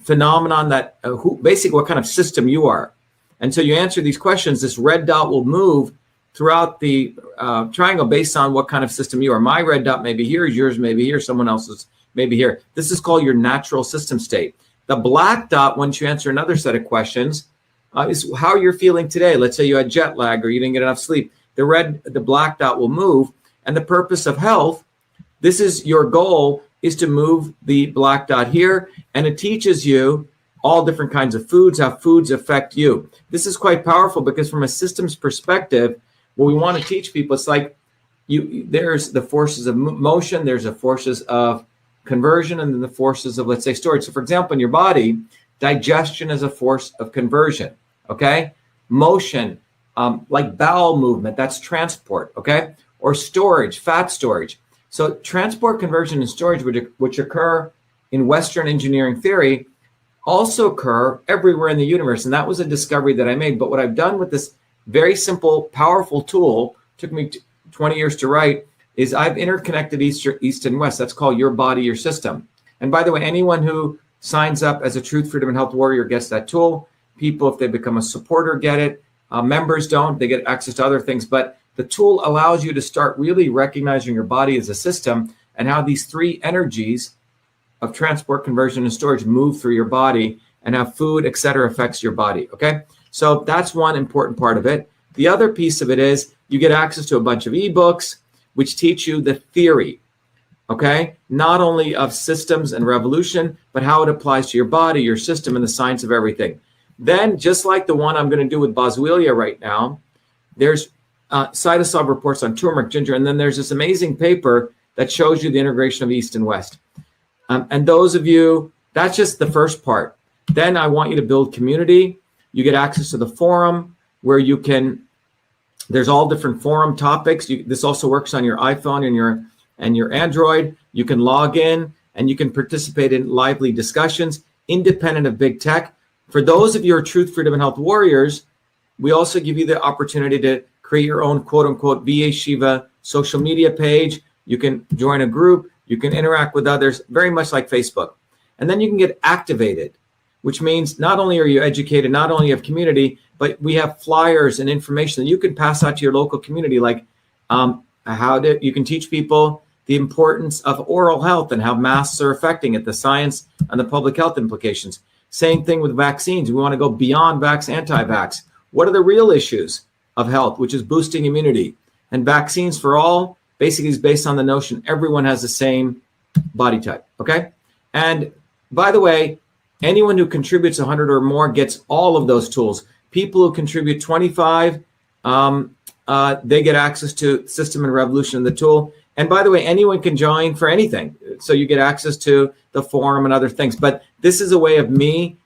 phenomenon that, basically what kind of system you are. And so you answer these questions, this red dot will move throughout the triangle based on what kind of system you are. My red dot may be here, yours may be here, someone else's may be here. This is called your natural system state. The black dot, once you answer another set of questions, is how you're feeling today. Let's say you had jet lag or you didn't get enough sleep. The black dot will move. And the purpose of health, this is your goal, is to move the black dot here. And it teaches you all different kinds of foods, how foods affect you. This is quite powerful because from a systems perspective, what we want to teach people, it's like there's the forces of motion, there's the forces of conversion, and then the forces of, let's say, storage. So for example, in your body, digestion is a force of conversion, okay? Motion, like bowel movement, that's transport, okay? Or storage, fat storage. So transport, conversion, and storage, which occur in Western engineering theory, also occur everywhere in the universe. And that was a discovery that I made. But what I've done with this very simple, powerful tool, took me 20 years to write, is I've interconnected East and West. That's called Your Body, Your System. And by the way, anyone who signs up as a Truth, Freedom, and Health Warrior gets that tool. People, if they become a supporter, get it. Members don't. They get access to other things. But the tool allows you to start really recognizing your body as a system and how these three energies of transport, conversion, and storage move through your body and how food, et cetera, affects your body, okay? So that's one important part of it. The other piece of it is you get access to a bunch of ebooks which teach you the theory, okay? Not only of systems and revolution, but how it applies to your body, your system, and the science of everything. Then, just like the one I'm going to do with Boswellia right now, there's CytoSolve reports on turmeric, ginger, and then there's this amazing paper that shows you the integration of East and West. And those of you, that's just the first part. Then I want you to build community. You get access to the forum where you can, there's all different forum topics. This also works on your iPhone and your Android. You can log in and you can participate in lively discussions independent of big tech. For those of you who are Truth, Freedom, and Health Warriors, we also give you the opportunity to create your own quote unquote VA Shiva social media page. You can join a group. You can interact with others, very much like Facebook. And then you can get activated, which means not only are you educated, not only you have community, but we have flyers and information that you can pass out to your local community, like you can teach people the importance of oral health and how masks are affecting it, the science and the public health implications. Same thing with vaccines. We want to go beyond vax, anti-vax. What are the real issues of health, which is boosting immunity? And vaccines for all basically is based on the notion everyone has the same body type, okay? And by the way, anyone who contributes 100 or more gets all of those tools. People who contribute 25, they get access to System and Revolution and the tool. And by the way, anyone can join for anything. So you get access to the forum and other things. But this is a way of me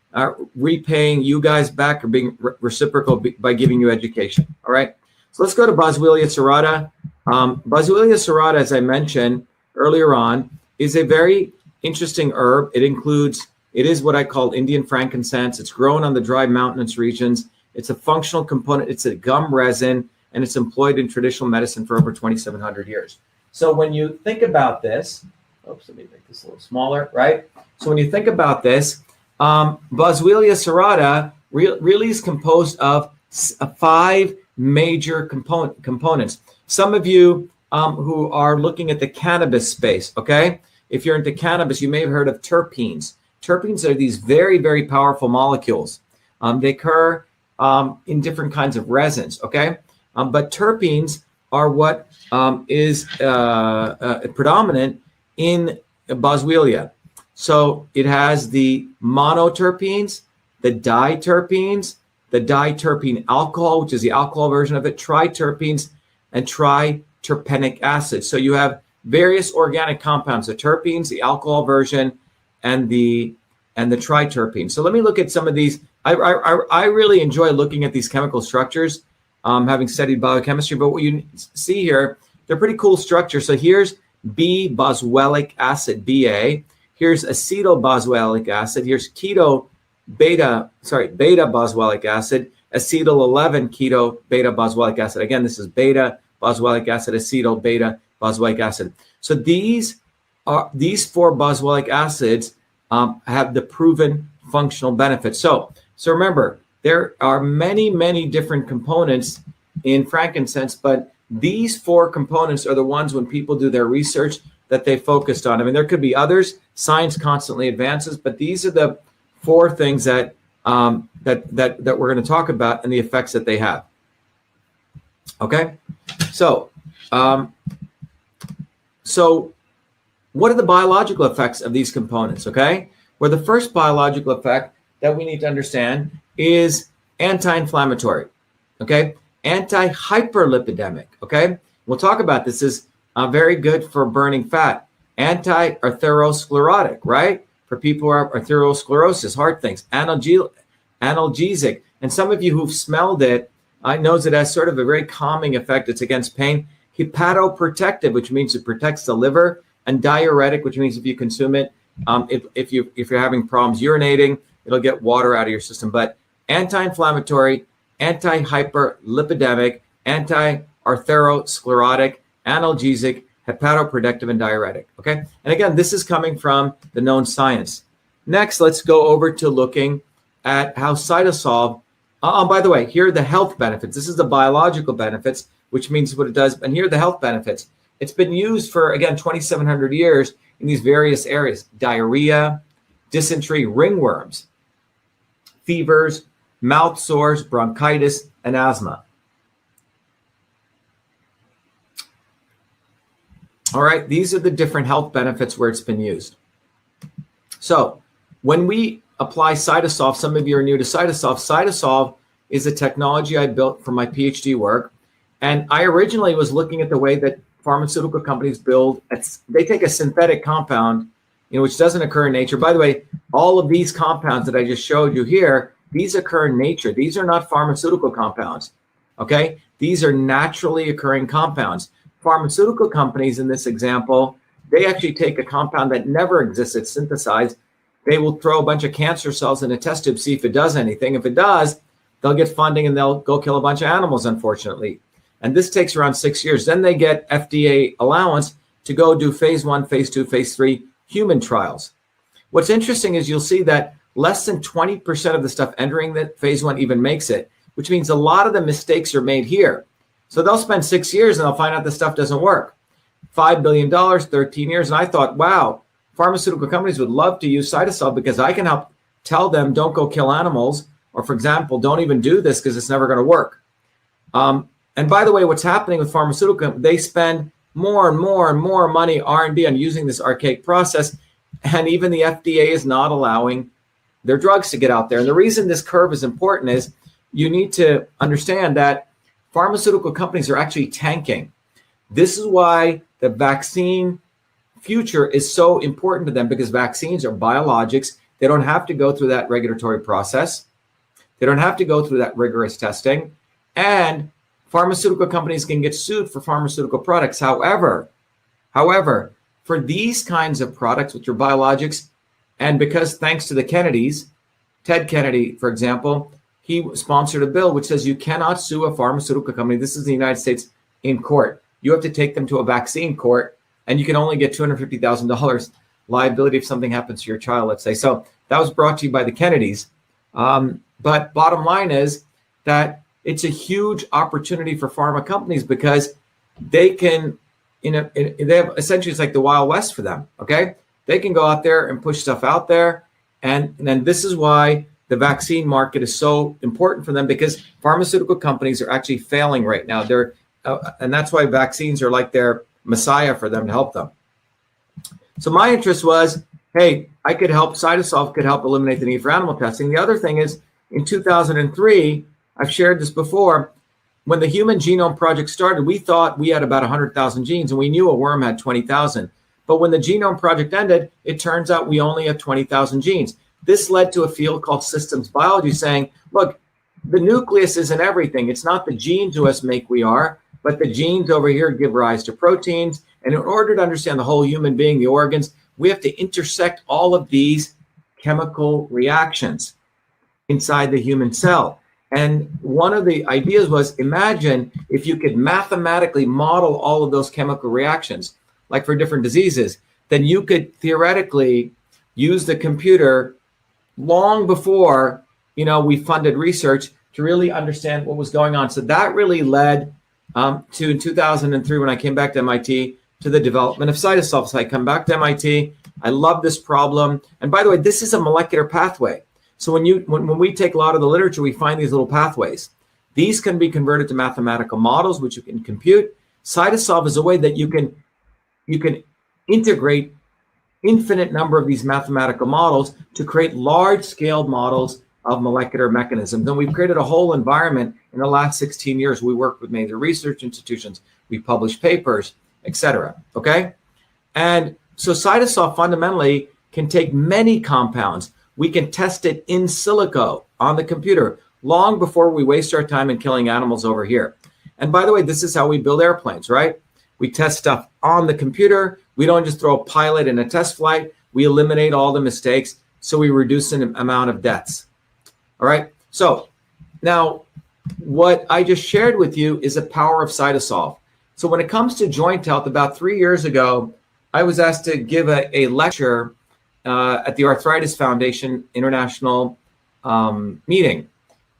repaying you guys back or being reciprocal by giving you education, all right? So let's go to Boswellia Serrata. Boswellia Serrata, as I mentioned earlier on, is a very interesting herb. It is what I call Indian frankincense. It's grown on the dry mountainous regions. It's a functional component. It's a gum resin, and it's employed in traditional medicine for over 2,700 years. So when you think about this, oops, let me make this a little smaller, right? So when you think about this, Boswellia Serrata really is composed of 5 major components. Some of you who are looking at the cannabis space, okay? If you're into cannabis, you may have heard of terpenes. Terpenes are these very, very powerful molecules. They occur in different kinds of resins, okay? But terpenes are what is predominant in Boswellia. So it has the monoterpenes, the diterpenes, the diterpene alcohol, which is the alcohol version of it, triterpenes, and triterpenic acid. So you have various organic compounds, the terpenes, the alcohol version, and the triterpenes. So let me look at some of these. I really enjoy looking at these chemical structures, having studied biochemistry, but what you see here, they're pretty cool structures. So here's B-boswellic acid, BA. Here's acetyl-boswellic acid. Here's beta-boswellic acid, acetyl-11 beta-boswellic acid. Again, this is beta-boswellic acid, acetyl beta-boswellic acid. So these 4 boswellic acids have the proven functional benefits. So remember, there are many, many different components in frankincense, but these 4 components are the ones when people do their research that they focused on. I mean, there could be others. Science constantly advances, but these are the 4 things that that we're going to talk about and the effects that they have. Okay, so what are the biological effects of these components? Okay, well, the first biological effect that we need to understand is anti-inflammatory, okay? Anti-hyperlipidemic, okay? We'll talk about this. Is very good for burning fat. Anti-atherosclerotic, right? For people who have atherosclerosis, heart things. Analgesic. And some of you who've smelled it, I knows it has sort of a very calming effect. It's against pain. Hepatoprotective, which means it protects the liver, and diuretic, which means if you consume it, if you're having problems urinating, it'll get water out of your system. But anti-inflammatory, anti-hyperlipidemic, anti-atherosclerotic, analgesic, hepatoprotective, and diuretic. Okay, and again, this is coming from the known science. Next, let's go over to looking at how CytoSolve. By the way, here are the health benefits. This is the biological benefits, which means what it does. And here are the health benefits. It's been used for, again, 2,700 years in these various areas: diarrhea, dysentery, ringworms, fevers, mouth sores, bronchitis, and asthma. All right, these are the different health benefits where it's been used. So when we apply CytoSolve, some of you are new to CytoSolve. CytoSolve is a technology I built for my PhD work. And I originally was looking at the way that pharmaceutical companies build. They take a synthetic compound, which doesn't occur in nature. By the way, all of these compounds that I just showed you here, these occur in nature. These are not pharmaceutical compounds, okay? These are naturally occurring compounds. Pharmaceutical companies, in this example, they actually take a compound that never existed, synthesized. They will throw a bunch of cancer cells in a test tube, see if it does anything. If it does, they'll get funding and they'll go kill a bunch of animals, unfortunately. And this takes around 6 years. Then they get FDA allowance to go do phase 1, phase 2, phase 3 human trials. What's interesting is you'll see that less than 20% of the stuff entering the phase 1 even makes it, which means a lot of the mistakes are made here. So they'll spend 6 years and they'll find out the stuff doesn't work. $5 billion, 13 years. And I thought, wow, pharmaceutical companies would love to use CytoSolve because I can help tell them don't go kill animals, or for example, don't even do this because it's never going to work. And by the way, what's happening with pharmaceutical, they spend more and more and more money, R&D, on using this archaic process. And even the FDA is not allowing their drugs to get out there. And the reason this curve is important is you need to understand that pharmaceutical companies are actually tanking. This is why the vaccine future is so important to them, because vaccines are biologics. They don't have to go through that regulatory process. They don't have to go through that rigorous testing. And pharmaceutical companies can get sued for pharmaceutical products. However, for these kinds of products, which are biologics, and because thanks to the Kennedys, Ted Kennedy, for example, he sponsored a bill which says you cannot sue a pharmaceutical company. This is the United States in court. You have to take them to a vaccine court, and you can only get $250,000 liability if something happens to your child, let's say. So that was brought to you by the Kennedys. But bottom line is that it's a huge opportunity for pharma companies because they can, they have essentially, it's like the Wild West for them, okay? They can go out there and push stuff out there. And then this is why the vaccine market is so important for them, because pharmaceutical companies are actually failing right now. And that's why vaccines are like their messiah for them to help them. So my interest was, hey, I could help, CytoSolve could help eliminate the need for animal testing. The other thing is, in 2003, I've shared this before, when the Human Genome Project started, we thought we had about 100,000 genes, and we knew a worm had 20,000. But when the Genome Project ended, it turns out we only have 20,000 genes. This led to a field called systems biology saying, look, the nucleus isn't everything. It's not the genes who us make we are, but the genes over here give rise to proteins. And in order to understand the whole human being, the organs, we have to intersect all of these chemical reactions inside the human cell. And one of the ideas was, imagine if you could mathematically model all of those chemical reactions, like for different diseases, then you could theoretically use the computer long before, we funded research to really understand what was going on. So that really led to, in 2003, when I came back to MIT, to the development of CytoSolve. So I come back to MIT. I love this problem. And by the way, this is a molecular pathway. So when we take a lot of the literature, we find these little pathways. These can be converted to mathematical models, which you can compute. CytoSolve is a way that you can integrate infinite number of these mathematical models to create large-scale models of molecular mechanisms. And we've created a whole environment in the last 16 years. We work with major research institutions, we publish papers, etc. Okay? And so CytoSolve fundamentally can take many compounds. We can test it in silico on the computer long before we waste our time in killing animals over here. And by the way, this is how we build airplanes, right? We test stuff on the computer. We don't just throw a pilot in a test flight. We eliminate all the mistakes, so we reduce the amount of deaths. All right. So now what I just shared with you is the power of CytoSolve. So when it comes to joint health, about 3 years ago, I was asked to give a lecture at the Arthritis Foundation International meeting.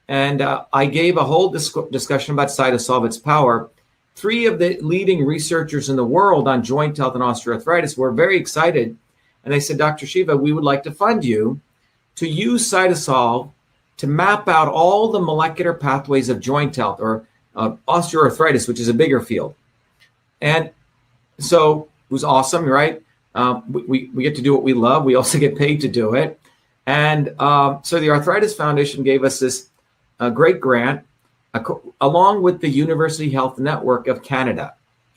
And I gave a whole discussion about CytoSolve, its power. 3 of the leading researchers in the world on joint health and osteoarthritis were very excited. And they said, Dr. Shiva, we would like to fund you to use CytoSolve to map out all the molecular pathways of joint health or osteoarthritis, which is a bigger field. And so it was awesome, right? We get to do what we love. We also get paid to do it. And so the Arthritis Foundation gave us this great grant, along with the University Health Network of Canada.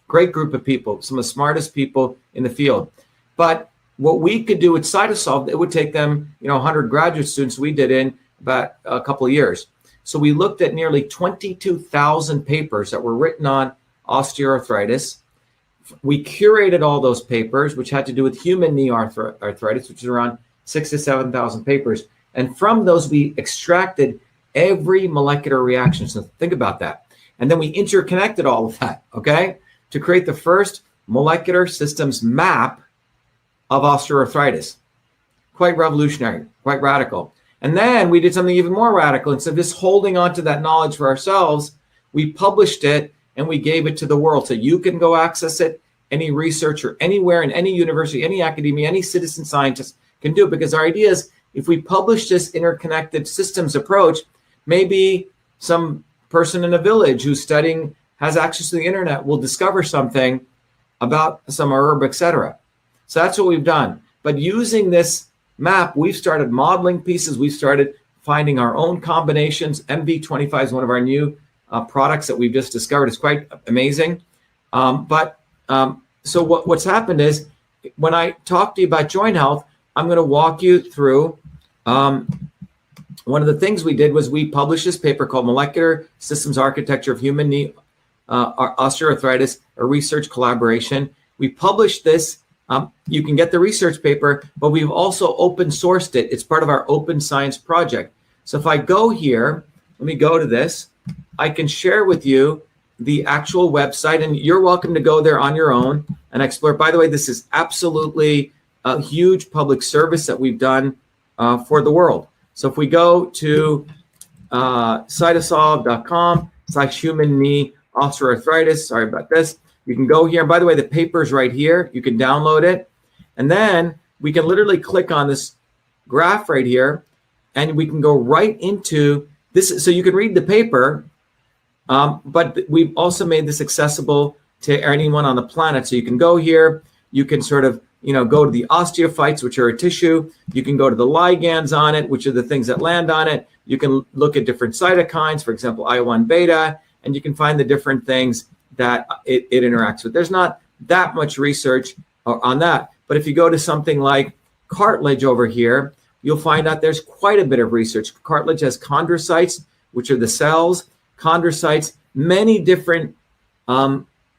Great group of people, some of the smartest people in the field. But what we could do with CytoSolve, it would take them, 100 graduate students. We did in about a couple of years. So we looked at nearly 22,000 papers that were written on osteoarthritis. We curated all those papers, which had to do with human knee arthritis, which is around 6,000 to 7,000 papers. And from those, we extracted every molecular reaction. So think about that. And then we interconnected all of that, okay, to create the first molecular systems map of osteoarthritis. Quite revolutionary, quite radical. And then we did something even more radical. Instead of just holding on to that knowledge for ourselves, we published it and we gave it to the world. So you can go access it. Any researcher, anywhere in any university, any academia, any citizen scientist can do it, because our idea is if we publish this interconnected systems approach, maybe some person in a village who's studying, has access to the internet, will discover something about some herb, etc. So that's what we've done. But using this map, we've started modeling pieces. We've started finding our own combinations. MV25 is one of our new products that we've just discovered. It's quite amazing. So what's happened is, when I talk to you about joint health, I'm going to walk you through one of the things we did was we published this paper called Molecular Systems Architecture of Human Knee Osteoarthritis, a research collaboration. We published this. You can get the research paper, but we've also open sourced it. It's part of our open science project. So if I go here, let me go to this. I can share with you the actual website, and you're welcome to go there on your own and explore. By the way, this is absolutely a huge public service that we've done for the world. So if we go to cytosolve.com/human knee osteoarthritis, sorry about this, you can go here. And by the way, the paper's right here. You can download it. And then we can literally click on this graph right here, and we can go right into this. So you can read the paper, but we've also made this accessible to anyone on the planet. So you can go here. You can sort of, go to the osteophytes, which are a tissue. You can go to the ligands on it, which are the things that land on it. You can look at different cytokines, for example, IL-1 beta, and you can find the different things that it interacts with. There's not that much research on that. But if you go to something like cartilage over here, you'll find out there's quite a bit of research. Cartilage has chondrocytes, which are the cells. Chondrocytes, many different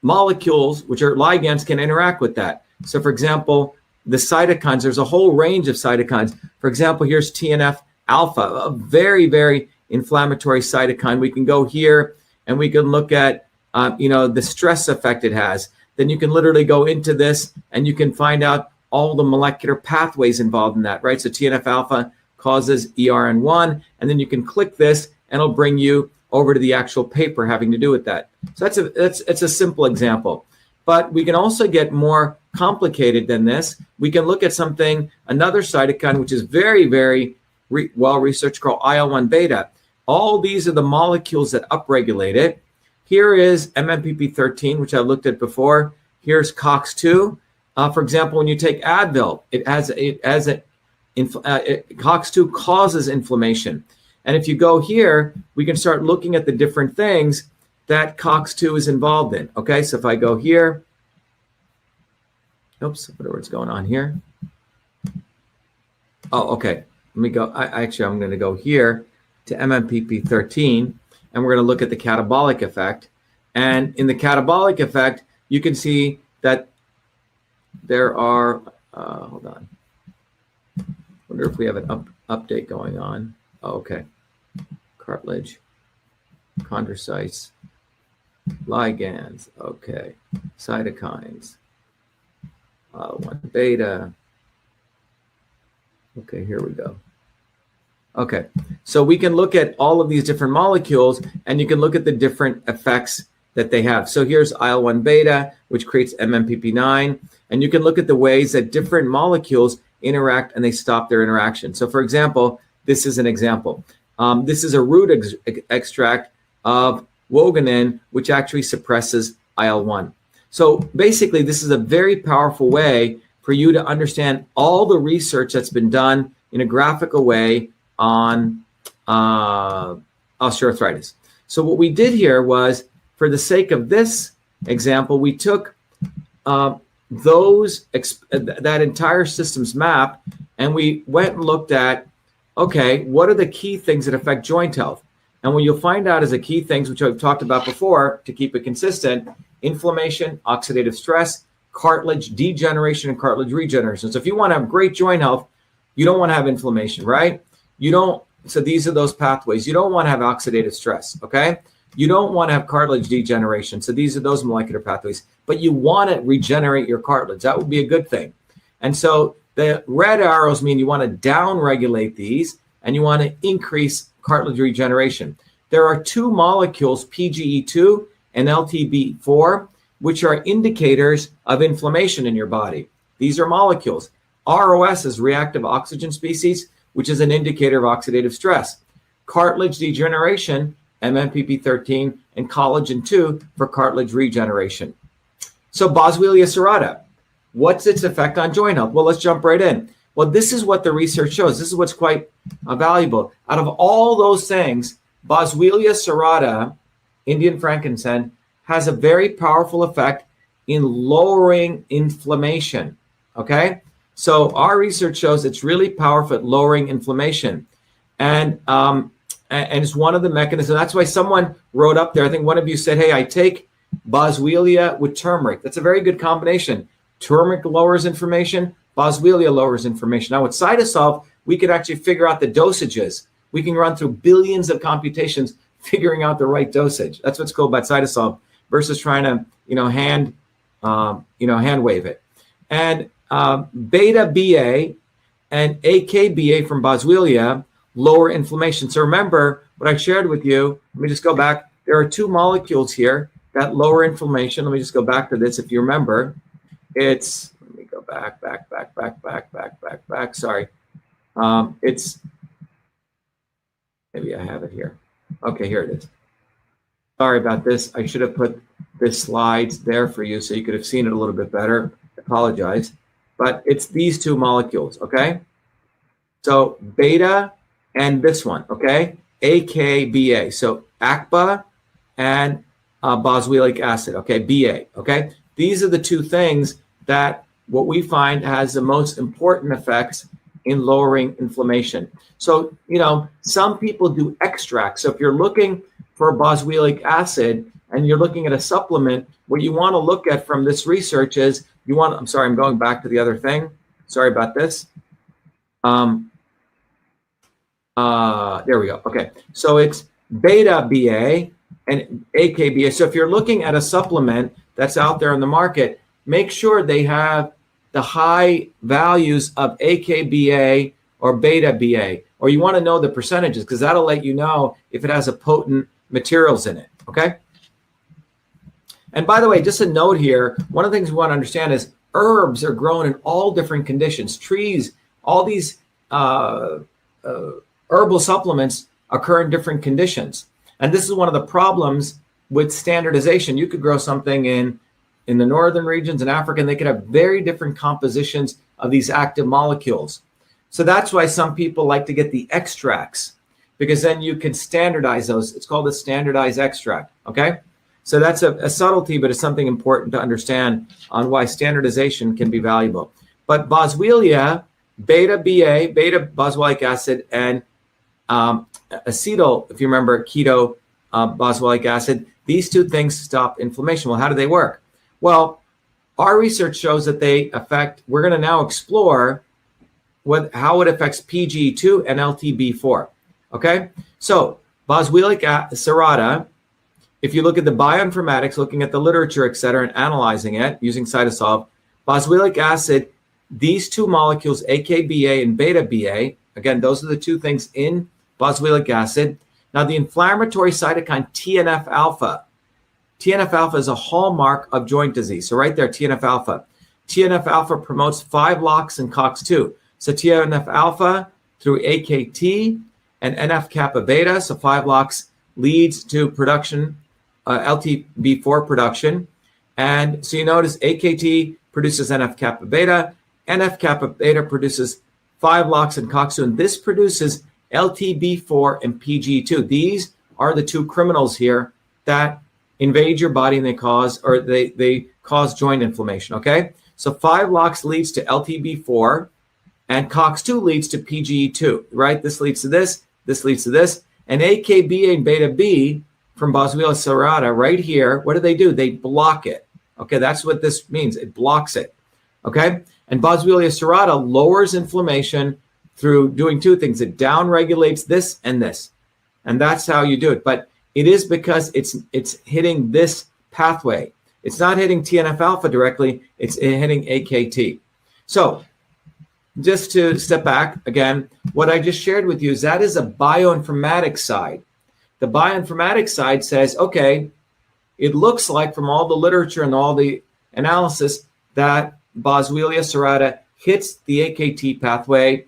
molecules, which are ligands, can interact with that. So for example, the cytokines, there's a whole range of cytokines. For example, here's TNF alpha, a very, very inflammatory cytokine. We can go here and we can look at the stress effect it has. Then you can literally go into this and you can find out all the molecular pathways involved in that, right? So TNF alpha causes ERN1, and then you can click this and it'll bring you over to the actual paper having to do with that. So it's a simple example. But we can also get more complicated than this. We can look at another cytokine, which is very, very well researched, called IL-1 beta. All these are the molecules that upregulate it. Here is MMPP13, which I looked at before. Here's COX-2. For example, when you take Advil, COX-2 causes inflammation. And if you go here, we can start looking at the different things that COX-2 is involved in. Okay, so if I go here, oops, what's going on here? Oh, okay. Let me go. I'm going to go here to MMPP13, and we're going to look at the catabolic effect. And in the catabolic effect, you can see that there are, hold on. I wonder if we have an update going on. Oh, okay. Cartilage, chondrocytes, ligands, okay. Cytokines, 1 beta. Okay, here we go. Okay, so we can look at all of these different molecules, and you can look at the different effects that they have. So here's IL-1 beta, which creates MMPP9, and you can look at the ways that different molecules interact and they stop their interaction. So for example, this is an example. This is a root extract of woganin, which actually suppresses IL-1. So basically, this is a very powerful way for you to understand all the research that's been done in a graphical way on osteoarthritis. So what we did here was, for the sake of this example, we took that entire systems map, and we went and looked at, okay, what are the key things that affect joint health? And what you'll find out is the key things, which I've talked about before to keep it consistent: inflammation, oxidative stress, cartilage degeneration, and cartilage regeneration. So if you want to have great joint health, you don't want to have inflammation, right? So these are those pathways. You don't want to have oxidative stress, okay? You don't want to have cartilage degeneration. So these are those molecular pathways, but you want to regenerate your cartilage. That would be a good thing. And so the red arrows mean you want to down-regulate these, and you want to increase cartilage regeneration. There are 2 molecules, PGE2 and LTB4, which are indicators of inflammation in your body. These are molecules. ROS is reactive oxygen species, which is an indicator of oxidative stress. Cartilage degeneration, MMPP13, and collagen 2 for cartilage regeneration. So Boswellia serrata, what's its effect on joint health? Well, let's jump right in. Well, this is what the research shows. This is what's quite valuable. Out of all those things, Boswellia serrata, Indian frankincense, has a very powerful effect in lowering inflammation, okay? So our research shows it's really powerful at lowering inflammation. And it's one of the mechanisms. That's why someone wrote up there, I think one of you said, hey, I take Boswellia with turmeric. That's a very good combination. Turmeric lowers inflammation, Boswellia lowers inflammation. Now with CytoSolve, we could actually figure out the dosages. We can run through billions of computations figuring out the right dosage. That's what's cool about CytoSolve versus trying to, hand wave it. And beta BA and AKBA from Boswellia lower inflammation. So remember what I shared with you. Let me just go back. There are 2 molecules here that lower inflammation. Let me just go back to this. If you remember, let me go back. Sorry. Maybe I have it here. Okay, here it is. Sorry about this. I should have put this slides there for you so you could have seen it a little bit better. I apologize. But it's these 2 molecules, okay? So beta and this one, okay? AKBA. So AKBA and boswellic acid, okay? BA, okay? These are the 2 things that what we find has the most important effects in lowering inflammation. So, some people do extracts. So if you're looking for boswellic acid and you're looking at a supplement, what you want to look at from this research is I'm sorry, I'm going back to the other thing. Sorry about this. There we go. Okay. So it's beta BA and AKBA. So if you're looking at a supplement that's out there in the market, make sure they have the high values of AKBA or beta BA, or you want to know the percentages because that'll let you know if it has a potent materials in it, okay? And by the way, just a note here, one of the things we want to understand is herbs are grown in all different conditions. Trees, all these herbal supplements occur in different conditions. And this is one of the problems with standardization. You could grow something in in the northern regions in Africa, and they could have very different compositions of these active molecules. So that's why some people like to get the extracts, because then you can standardize those. It's called a standardized extract, okay? So that's a subtlety, but it's something important to understand on why standardization can be valuable. But Boswellia, beta-BA, beta-boswellic acid, and acetyl, if you remember, keto boswellic acid, these two things stop inflammation. Well, how do they work? Well, our research shows that they affect, we're going to now explore how it affects PGE2 and LTB4. Okay, so Boswellia Serrata, if you look at the bioinformatics, looking at the literature, et cetera, and analyzing it using CytoSolve, boswellic acid, these two molecules, AKBA and beta-BA, again, those are the two things in boswellic acid. Now, the inflammatory cytokine TNF-alpha. TNF-alpha is a hallmark of joint disease. So right there, TNF-alpha. TNF-alpha promotes 5-LOX and COX-2. So TNF-alpha through AKT and NF-kappa beta, so 5-LOX leads to production, LTB4 production. And so you notice AKT produces NF-kappa beta, NF-kappa beta produces 5-LOX and COX-2, and this produces LTB4 and PGE2. These are the two criminals here that invade your body and they cause joint inflammation, okay? So 5-LOX leads to LTB4 and COX-2 leads to PGE2, right? This leads to this leads to this. And AKBA and beta-B from Boswellia serrata right here, what do? They block it. Okay, that's what this means. It blocks it, okay? And Boswellia serrata lowers inflammation through doing two things. It downregulates this and this. And that's how you do it. But it is because it's hitting this pathway. It's not hitting TNF-alpha directly. It's hitting AKT. So just to step back again, what I just shared with you is that is a bioinformatics side. The bioinformatics side says, okay, it looks like from all the literature and all the analysis that Boswellia serrata hits the AKT pathway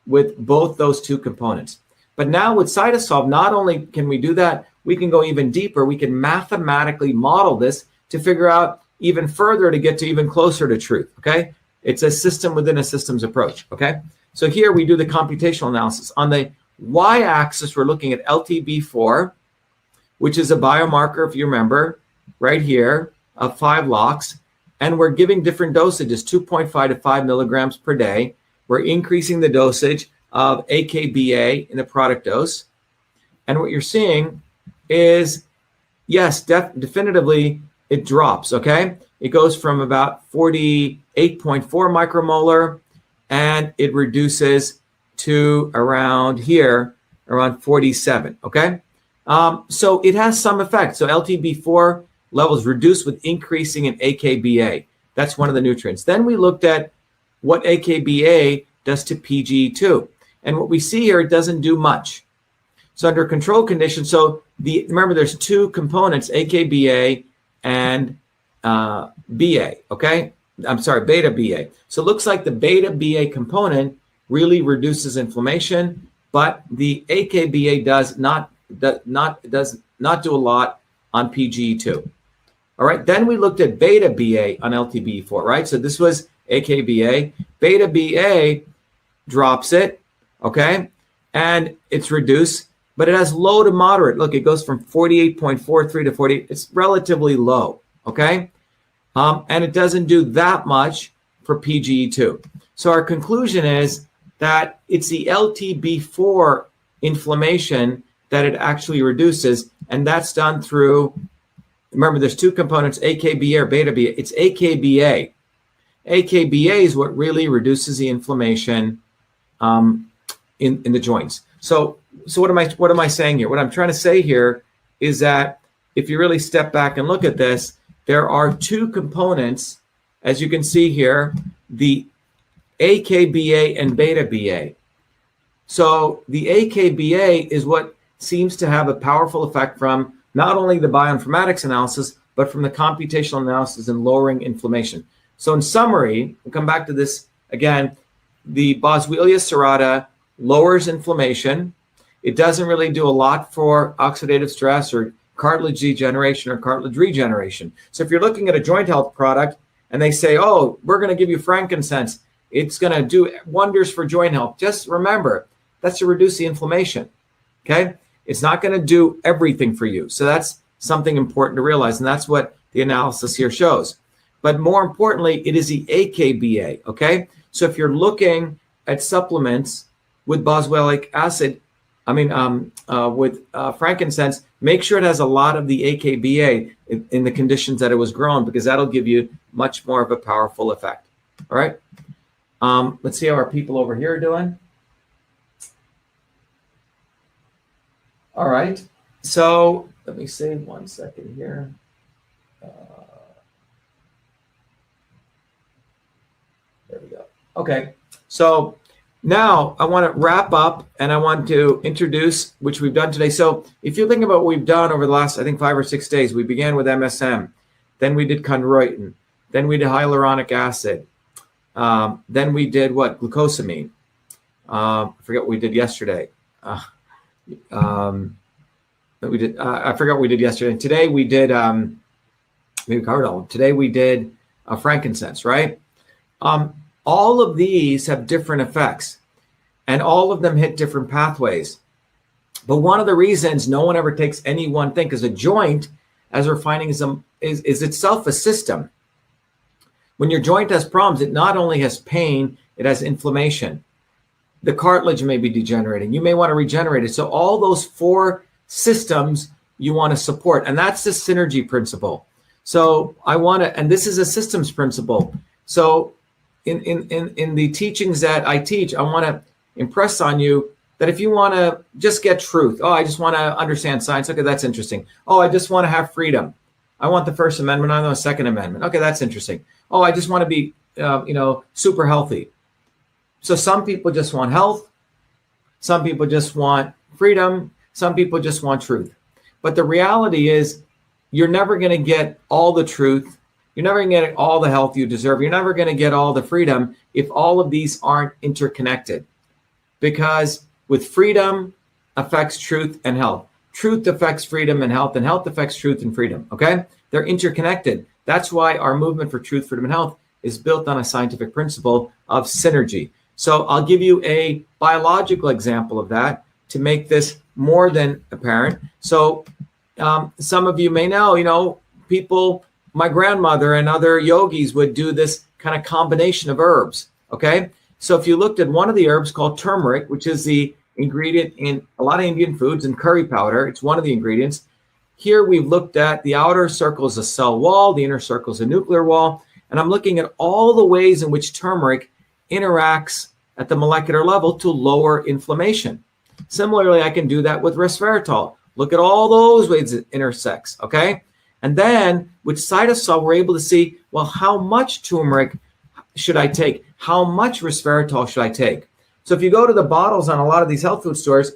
with both those two components. But now with CytoSolve, not only can we do that, we can go even deeper. We can mathematically model this to figure out even further to get to even closer to truth, okay? It's a system within a systems approach, okay? So here we do the computational analysis. On the y-axis, we're looking at LTB4, which is a biomarker, if you remember, right here, of 5-LOX, and we're giving different dosages, 2.5 to 5 milligrams per day. We're increasing the dosage of AKBA in the product dose. And what you're seeing is, yes, definitively it drops, okay? It goes from about 48.4 micromolar and it reduces to around here, around 47, okay? So it has some effect. So LTB4 levels reduce with increasing in AKBA. That's one of the nutrients. Then we looked at what AKBA does to PGE2. And what we see here, it doesn't do much. So under control conditions, so remember there's two components, AKBA and BA, okay? I'm sorry, beta-BA. So it looks like the beta-BA component really reduces inflammation, but the AKBA does not do a lot on PGE2. All right, then we looked at beta-BA on LTB4, right? So this was AKBA. Beta-BA drops it, okay? And it's reduced, but it has low to moderate. Look, it goes from 48.43 to 40. It's relatively low, okay? And it doesn't do that much for PGE2. So our conclusion is that it's the LTB4 inflammation that it actually reduces, and that's done through, remember there's two components, AKBA or beta-BA. It's AKBA. AKBA is what really reduces the inflammation in the joints. So what am I saying here? What I'm trying to say here is that if you really step back and look at this, there are two components, as you can see here, the AKBA and beta-BA. So the AKBA is what seems to have a powerful effect from not only the bioinformatics analysis, but from the computational analysis in lowering inflammation. So in summary, we'll come back to this again, the Boswellia serrata lowers inflammation. It doesn't really do a lot for oxidative stress or cartilage degeneration or cartilage regeneration. So if you're looking at a joint health product and they say, oh, we're going to give you frankincense, it's going to do wonders for joint health. Just remember, that's to reduce the inflammation, okay? It's not going to do everything for you. So that's something important to realize, and that's what the analysis here shows. But more importantly, it is the AKBA, okay? So if you're looking at supplements with boswellic acid, with frankincense, make sure it has a lot of the AKBA in the conditions that it was grown, because that'll give you much more of a powerful effect. All right. Let's see how our people over here are doing. All right. So let me see 1 second here. There we go. Okay. So now I want to wrap up, and I want to introduce, which we've done today. So if you think about what we've done over the last, I think, 5 or 6 days, we began with MSM, then we did chondroitin, then we did hyaluronic acid, then we did what? Glucosamine. I forget what we did yesterday. I forgot what we did yesterday. Today we did, maybe covered all. Today we did frankincense, right? All of these have different effects, and all of them hit different pathways. But one of the reasons no one ever takes any one thing, because a joint, as we're finding, is itself a system. When your joint has problems, it not only has pain, it has inflammation. The cartilage may be degenerating. You may want to regenerate it. So all those 4 systems you want to support, and that's the synergy principle. So I want to, and this is a systems principle. So in the teachings that I teach, I want to impress on you that if you want to just get truth, oh, I just want to understand science. Okay, that's interesting. Oh, I just want to have freedom. I want the First Amendment. I want the Second Amendment. Okay, that's interesting. Oh, I just want to be, super healthy. So some people just want health. Some people just want freedom. Some people just want truth. But the reality is, you're never going to get all the truth. You're never going to get all the health you deserve. You're never going to get all the freedom if all of these aren't interconnected. Because with freedom affects truth and health. Truth affects freedom and health affects truth and freedom, okay? They're interconnected. That's why our movement for truth, freedom, and health is built on a scientific principle of synergy. So I'll give you a biological example of that to make this more than apparent. So some of you may know, people, my grandmother and other yogis would do this kind of combination of herbs, okay? So if you looked at one of the herbs called turmeric, which is the ingredient in a lot of Indian foods, and curry powder, it's one of the ingredients. Here we've looked at the outer circle is a cell wall, the inner circle is a nuclear wall, and I'm looking at all the ways in which turmeric interacts at the molecular level to lower inflammation. Similarly, I can do that with resveratrol. Look at all those ways it intersects, okay? And then with CytoSolve, we're able to see, well, how much turmeric should I take? How much resveratrol should I take? So if you go to the bottles on a lot of these health food stores,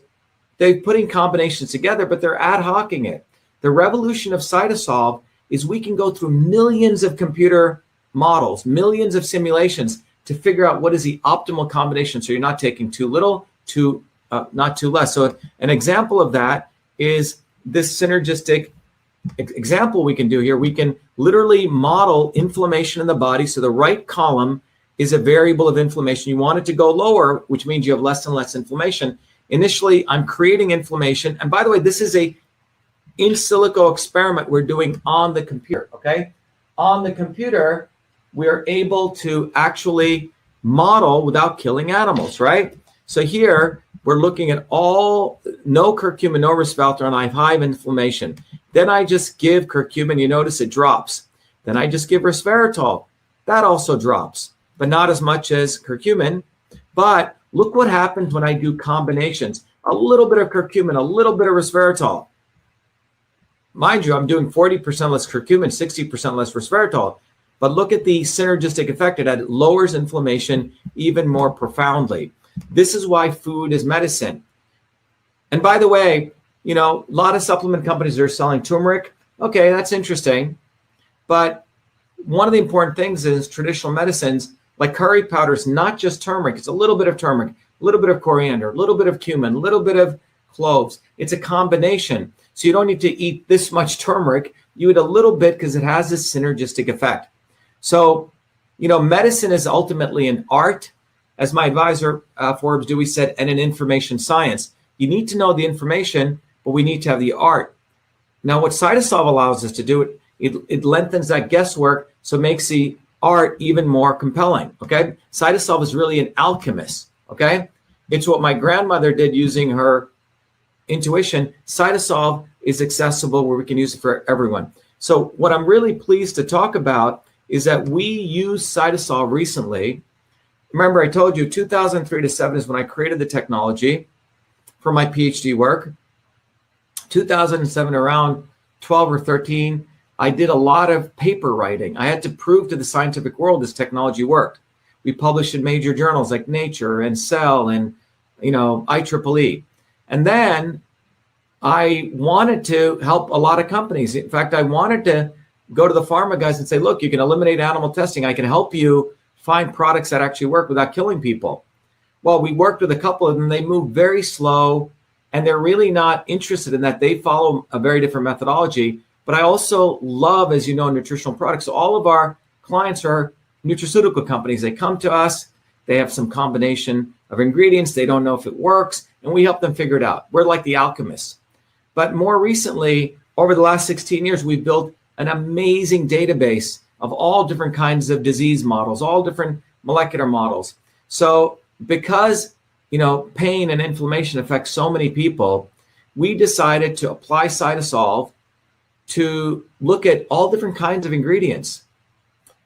they're putting combinations together, but they're ad hocing it. The revolution of CytoSolve is we can go through millions of computer models, millions of simulations to figure out what is the optimal combination. So you're not taking too little, not too less. So an example of that is this synergistic example we can do here. We can literally model inflammation in the body. So the right column is a variable of inflammation. You want it to go lower, which means you have less and less inflammation. Initially, I'm creating inflammation. And by the way, this is a in silico experiment we're doing on the computer, okay? On the computer, we're able to actually model without killing animals, right? So here, we're looking at no curcumin, no resveratrol, and I have high inflammation. Then I just give curcumin, you notice it drops. Then I just give resveratrol, that also drops, but not as much as curcumin. But look what happens when I do combinations. A little bit of curcumin, a little bit of resveratrol. Mind you, I'm doing 40% less curcumin, 60% less resveratrol. But look at the synergistic effect. It lowers inflammation even more profoundly. This is why food is medicine. And by the way, a lot of supplement companies are selling turmeric. Okay, that's interesting. But one of the important things is traditional medicines, like curry powder, is not just turmeric. It's a little bit of turmeric, a little bit of coriander, a little bit of cumin, a little bit of cloves. It's a combination. So you don't need to eat this much turmeric. You eat a little bit because it has this synergistic effect. So, medicine is ultimately an art, as my advisor, Forbes Dewey, said, and an information science. You need to know the information, but we need to have the art. Now, what CytoSolve allows us to do, it lengthens that guesswork, so it makes the art even more compelling, okay? CytoSolve is really an alchemist, okay? It's what my grandmother did using her intuition. CytoSolve is accessible where we can use it for everyone. So what I'm really pleased to talk about is that we used CytoSolve recently. Remember, I told you 2003 to 7 is when I created the technology for my PhD work. 2007, around 12 or 13, I did a lot of paper writing. I had to prove to the scientific world this technology worked. We published in major journals like Nature and Cell and, IEEE. And then I wanted to help a lot of companies. In fact, I wanted to go to the pharma guys and say, look, you can eliminate animal testing. I can help you find products that actually work without killing people. Well, we worked with a couple of them. They move very slow, and they're really not interested in that. They follow a very different methodology. But I also love, as you know, nutritional products. So all of our clients are nutraceutical companies. They come to us. They have some combination of ingredients. They don't know if it works, and we help them figure it out. We're like the alchemists. But more recently, over the last 16 years, we've built an amazing database of all different kinds of disease models, all different molecular models. So because, pain and inflammation affect so many people, we decided to apply CytoSolve to look at all different kinds of ingredients.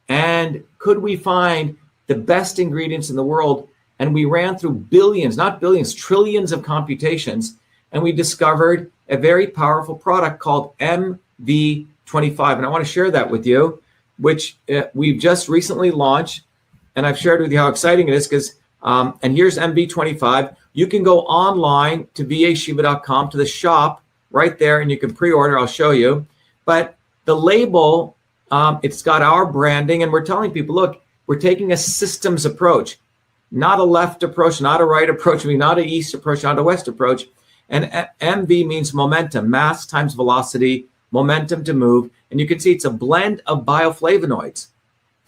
And could we find the best ingredients in the world? And we ran through billions, not billions, trillions of computations, and we discovered a very powerful product called MV25. And I want to share that with you, which we've just recently launched. And I've shared with you how exciting it is because, and here's MV25. You can go online to vashiva.com to the shop right there, and you can pre-order. I'll show you. But the label, it's got our branding, and we're telling people, look, we're taking a systems approach, not a left approach, not a right approach, not an east approach, not a west approach. And MV means momentum, mass times velocity, momentum to move. And you can see it's a blend of bioflavonoids.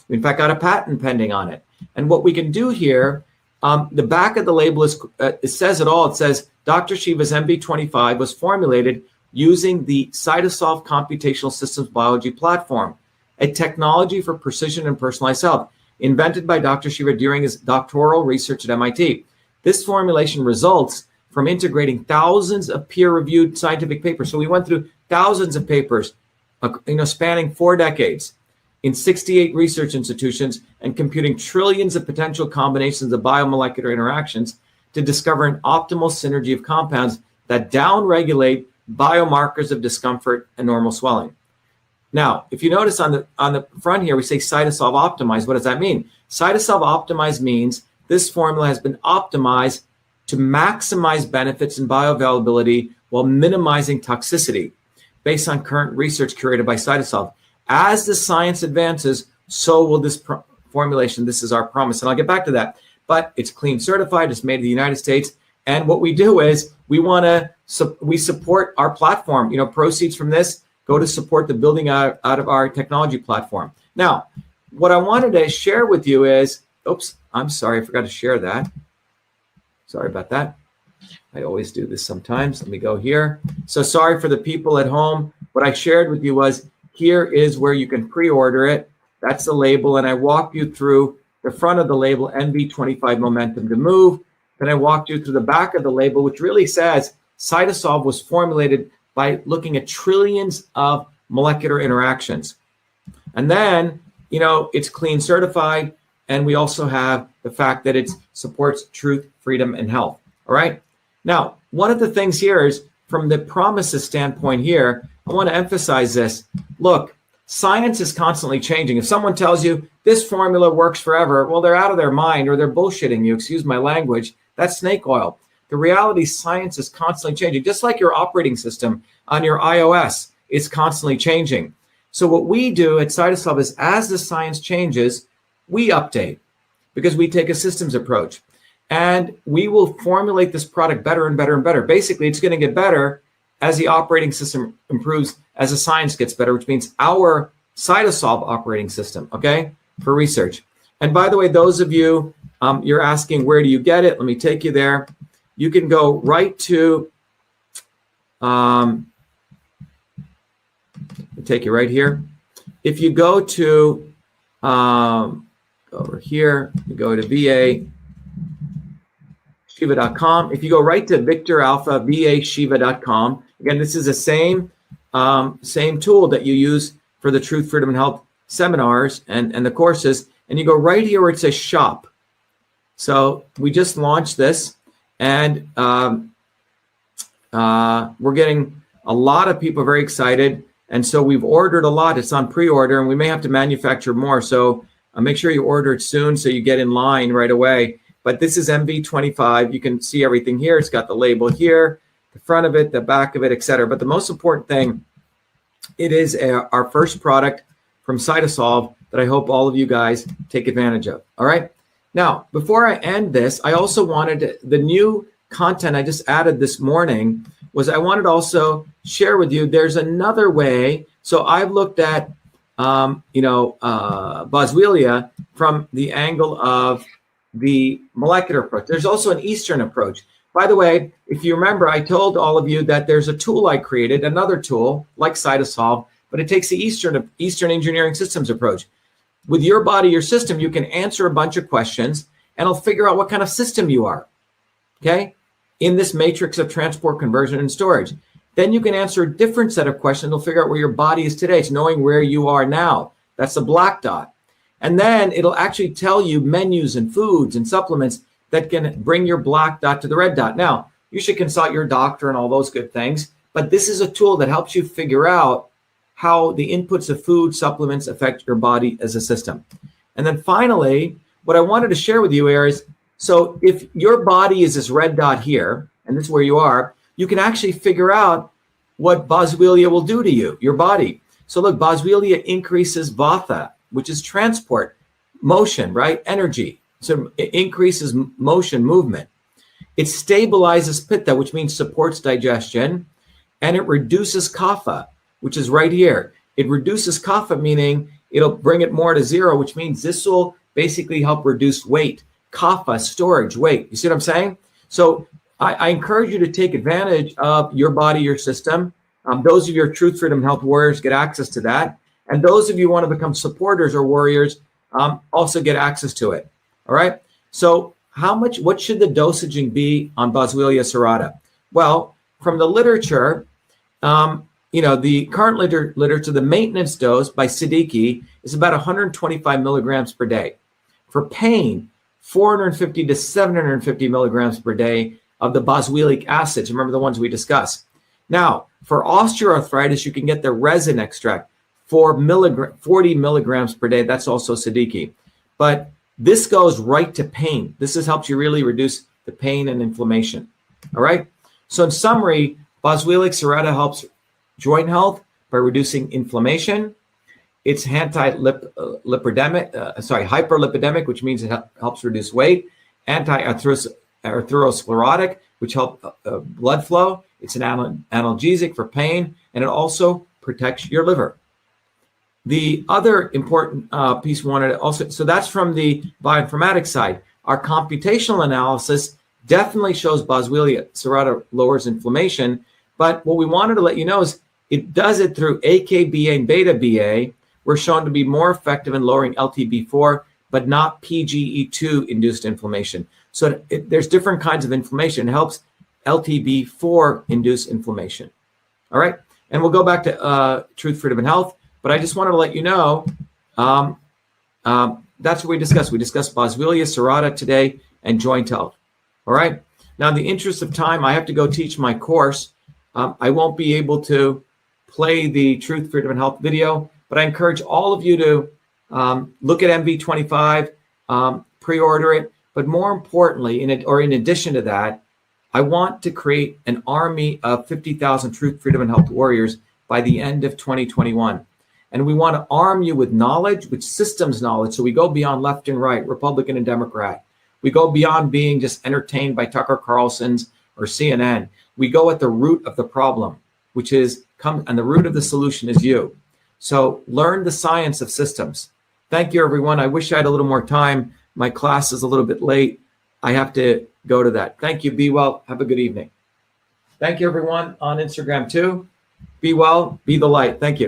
We, in fact, got a patent pending on it. And what we can do here, the back of the label is, it says it all. It says Dr.SHIVA's MV25 was formulated using the CytoSolve computational systems biology platform, a technology for precision and personalized health, invented by Dr. Shiva during his doctoral research at MIT. This formulation results from integrating thousands of peer-reviewed scientific papers. So we went through thousands of papers, spanning 4 decades in 68 research institutions and computing trillions of potential combinations of biomolecular interactions to discover an optimal synergy of compounds that downregulate biomarkers of discomfort and normal swelling. Now, if you notice on the front here, we say CytoSolve optimized. What does that mean? CytoSolve optimized means this formula has been optimized to maximize benefits and bioavailability while minimizing toxicity based on current research curated by CytoSolve. As the science advances, so will this formulation. This is our promise, and I'll get back to that. But it's clean certified, it's made in the United States, and what we do is we support our platform. Proceeds from this go to support the building out of our technology platform. Now, what I wanted to share with you is, oops, I'm sorry, I forgot to share that. Sorry about that. I always do this sometimes. Let me go here. So sorry for the people at home. What I shared with you was, here is where you can pre-order it. That's the label. And I walked you through the front of the label, NV25 momentum to move. Then I walked you through the back of the label, which really says CytoSolve was formulated by looking at trillions of molecular interactions. And then, it's clean certified. And we also have the fact that it supports truth, freedom, and health. All right. Now, one of the things here is from the promises standpoint here, I want to emphasize this. Look, science is constantly changing. If someone tells you this formula works forever, well, they're out of their mind or they're bullshitting you. Excuse my language. That's snake oil. The reality, science is constantly changing, just like your operating system on your iOS is constantly changing. So what we do at CytoSolve is as the science changes, we update because we take a systems approach and we will formulate this product better and better and better. Basically, it's going to get better as the operating system improves, as the science gets better, which means our CytoSolve operating system, okay, for research. And by the way, those of you, you're asking, where do you get it? Let me take you there. You can go right to, take you right here. If you go to, over here, you go to VA.SHIVA.com. If you go right to Victor Alpha, VA.SHIVA.com, again, this is the same tool that you use for the Truth, Freedom, and Health seminars and the courses. And you go right here where it says shop. So we just launched this, and we're getting a lot of people very excited. And so we've ordered a lot. It's on pre-order, and we may have to manufacture more. So make sure you order it soon so you get in line right away. But this is MV25. You can see everything here. It's got the label here, the front of it, the back of it, etc. But the most important thing, it is our first product from CytoSolve that I hope all of you guys take advantage of. All right. Now, before I end this, I also wanted the new content I just added this morning was I wanted to also share with you, there's another way. So I've looked at, Boswellia from the angle of the molecular approach. There's also an Eastern approach. By the way, if you remember, I told all of you that there's a tool I created, another tool like CytoSolve, but it takes the Eastern engineering systems approach. With your body, your system, you can answer a bunch of questions and it'll figure out what kind of system you are, okay, in this matrix of transport, conversion, and storage. Then you can answer a different set of questions. It'll figure out where your body is today. It's knowing where you are now. That's the black dot. And then it'll actually tell you menus and foods and supplements that can bring your black dot to the red dot. Now, you should consult your doctor and all those good things, but this is a tool that helps you figure out how the inputs of food supplements affect your body as a system. And then finally, what I wanted to share with you here is, so if your body is this red dot here, and this is where you are, you can actually figure out what Boswellia will do to you, your body. So look, Boswellia increases Vata, which is transport, motion, right? Energy. So it increases motion, movement. It stabilizes Pitta, which means supports digestion, and it reduces Kapha, which is right here. It reduces Kapha, meaning it'll bring it more to zero, which means this will basically help reduce weight. Kapha, storage, weight. You see what I'm saying? So I encourage you to take advantage of your body, your system. Those of your Truth, Freedom, Health warriors get access to that. And those of you who want to become supporters or warriors also get access to it. All right. So what should the dosaging be on Boswellia Serrata? Well, from the literature, the current literature, the maintenance dose by Siddiqui is about 125 milligrams per day. For pain, 450 to 750 milligrams per day of the boswellic acids. Remember the ones we discussed. Now, for osteoarthritis, you can get the resin extract, 40 milligrams per day. That's also Siddiqui. But this goes right to pain. This helps you really reduce the pain and inflammation. All right. So in summary, Boswellia Serrata helps joint health by reducing inflammation. It's hyperlipidemic, which means it helps reduce weight. Anti-atherosclerotic, which helps blood flow. It's an analgesic for pain, and it also protects your liver. The other important piece we wanted to also, so that's from the bioinformatics side. Our computational analysis definitely shows Boswellia Serrata lowers inflammation, but what we wanted to let you know is it does it through AKBA and beta BA. We're shown to be more effective in lowering LTB4, but not PGE2 induced inflammation. So there's different kinds of inflammation. It helps LTB4 induce inflammation. All right. And we'll go back to Truth, Freedom, and Health. But I just wanted to let you know, that's what we discussed. We discussed Boswellia Serrata today and joint health. All right. Now, in the interest of time, I have to go teach my course. I won't be able to play the Truth, Freedom, and Health video, but I encourage all of you to look at MV25, pre-order it. But more importantly, in addition to that, I want to create an army of 50,000 Truth, Freedom, and Health warriors by the end of 2021. And we want to arm you with knowledge, with systems knowledge. So we go beyond left and right, Republican and Democrat. We go beyond being just entertained by Tucker Carlson's or CNN. We go at the root of the problem. which is and the root of the solution is you. So learn the science of systems. Thank you, everyone. I wish I had a little more time. My class is a little bit late. I have to go to that. Thank you. Be well. Have a good evening. Thank you, everyone, on Instagram too. Be well. Be the light. Thank you.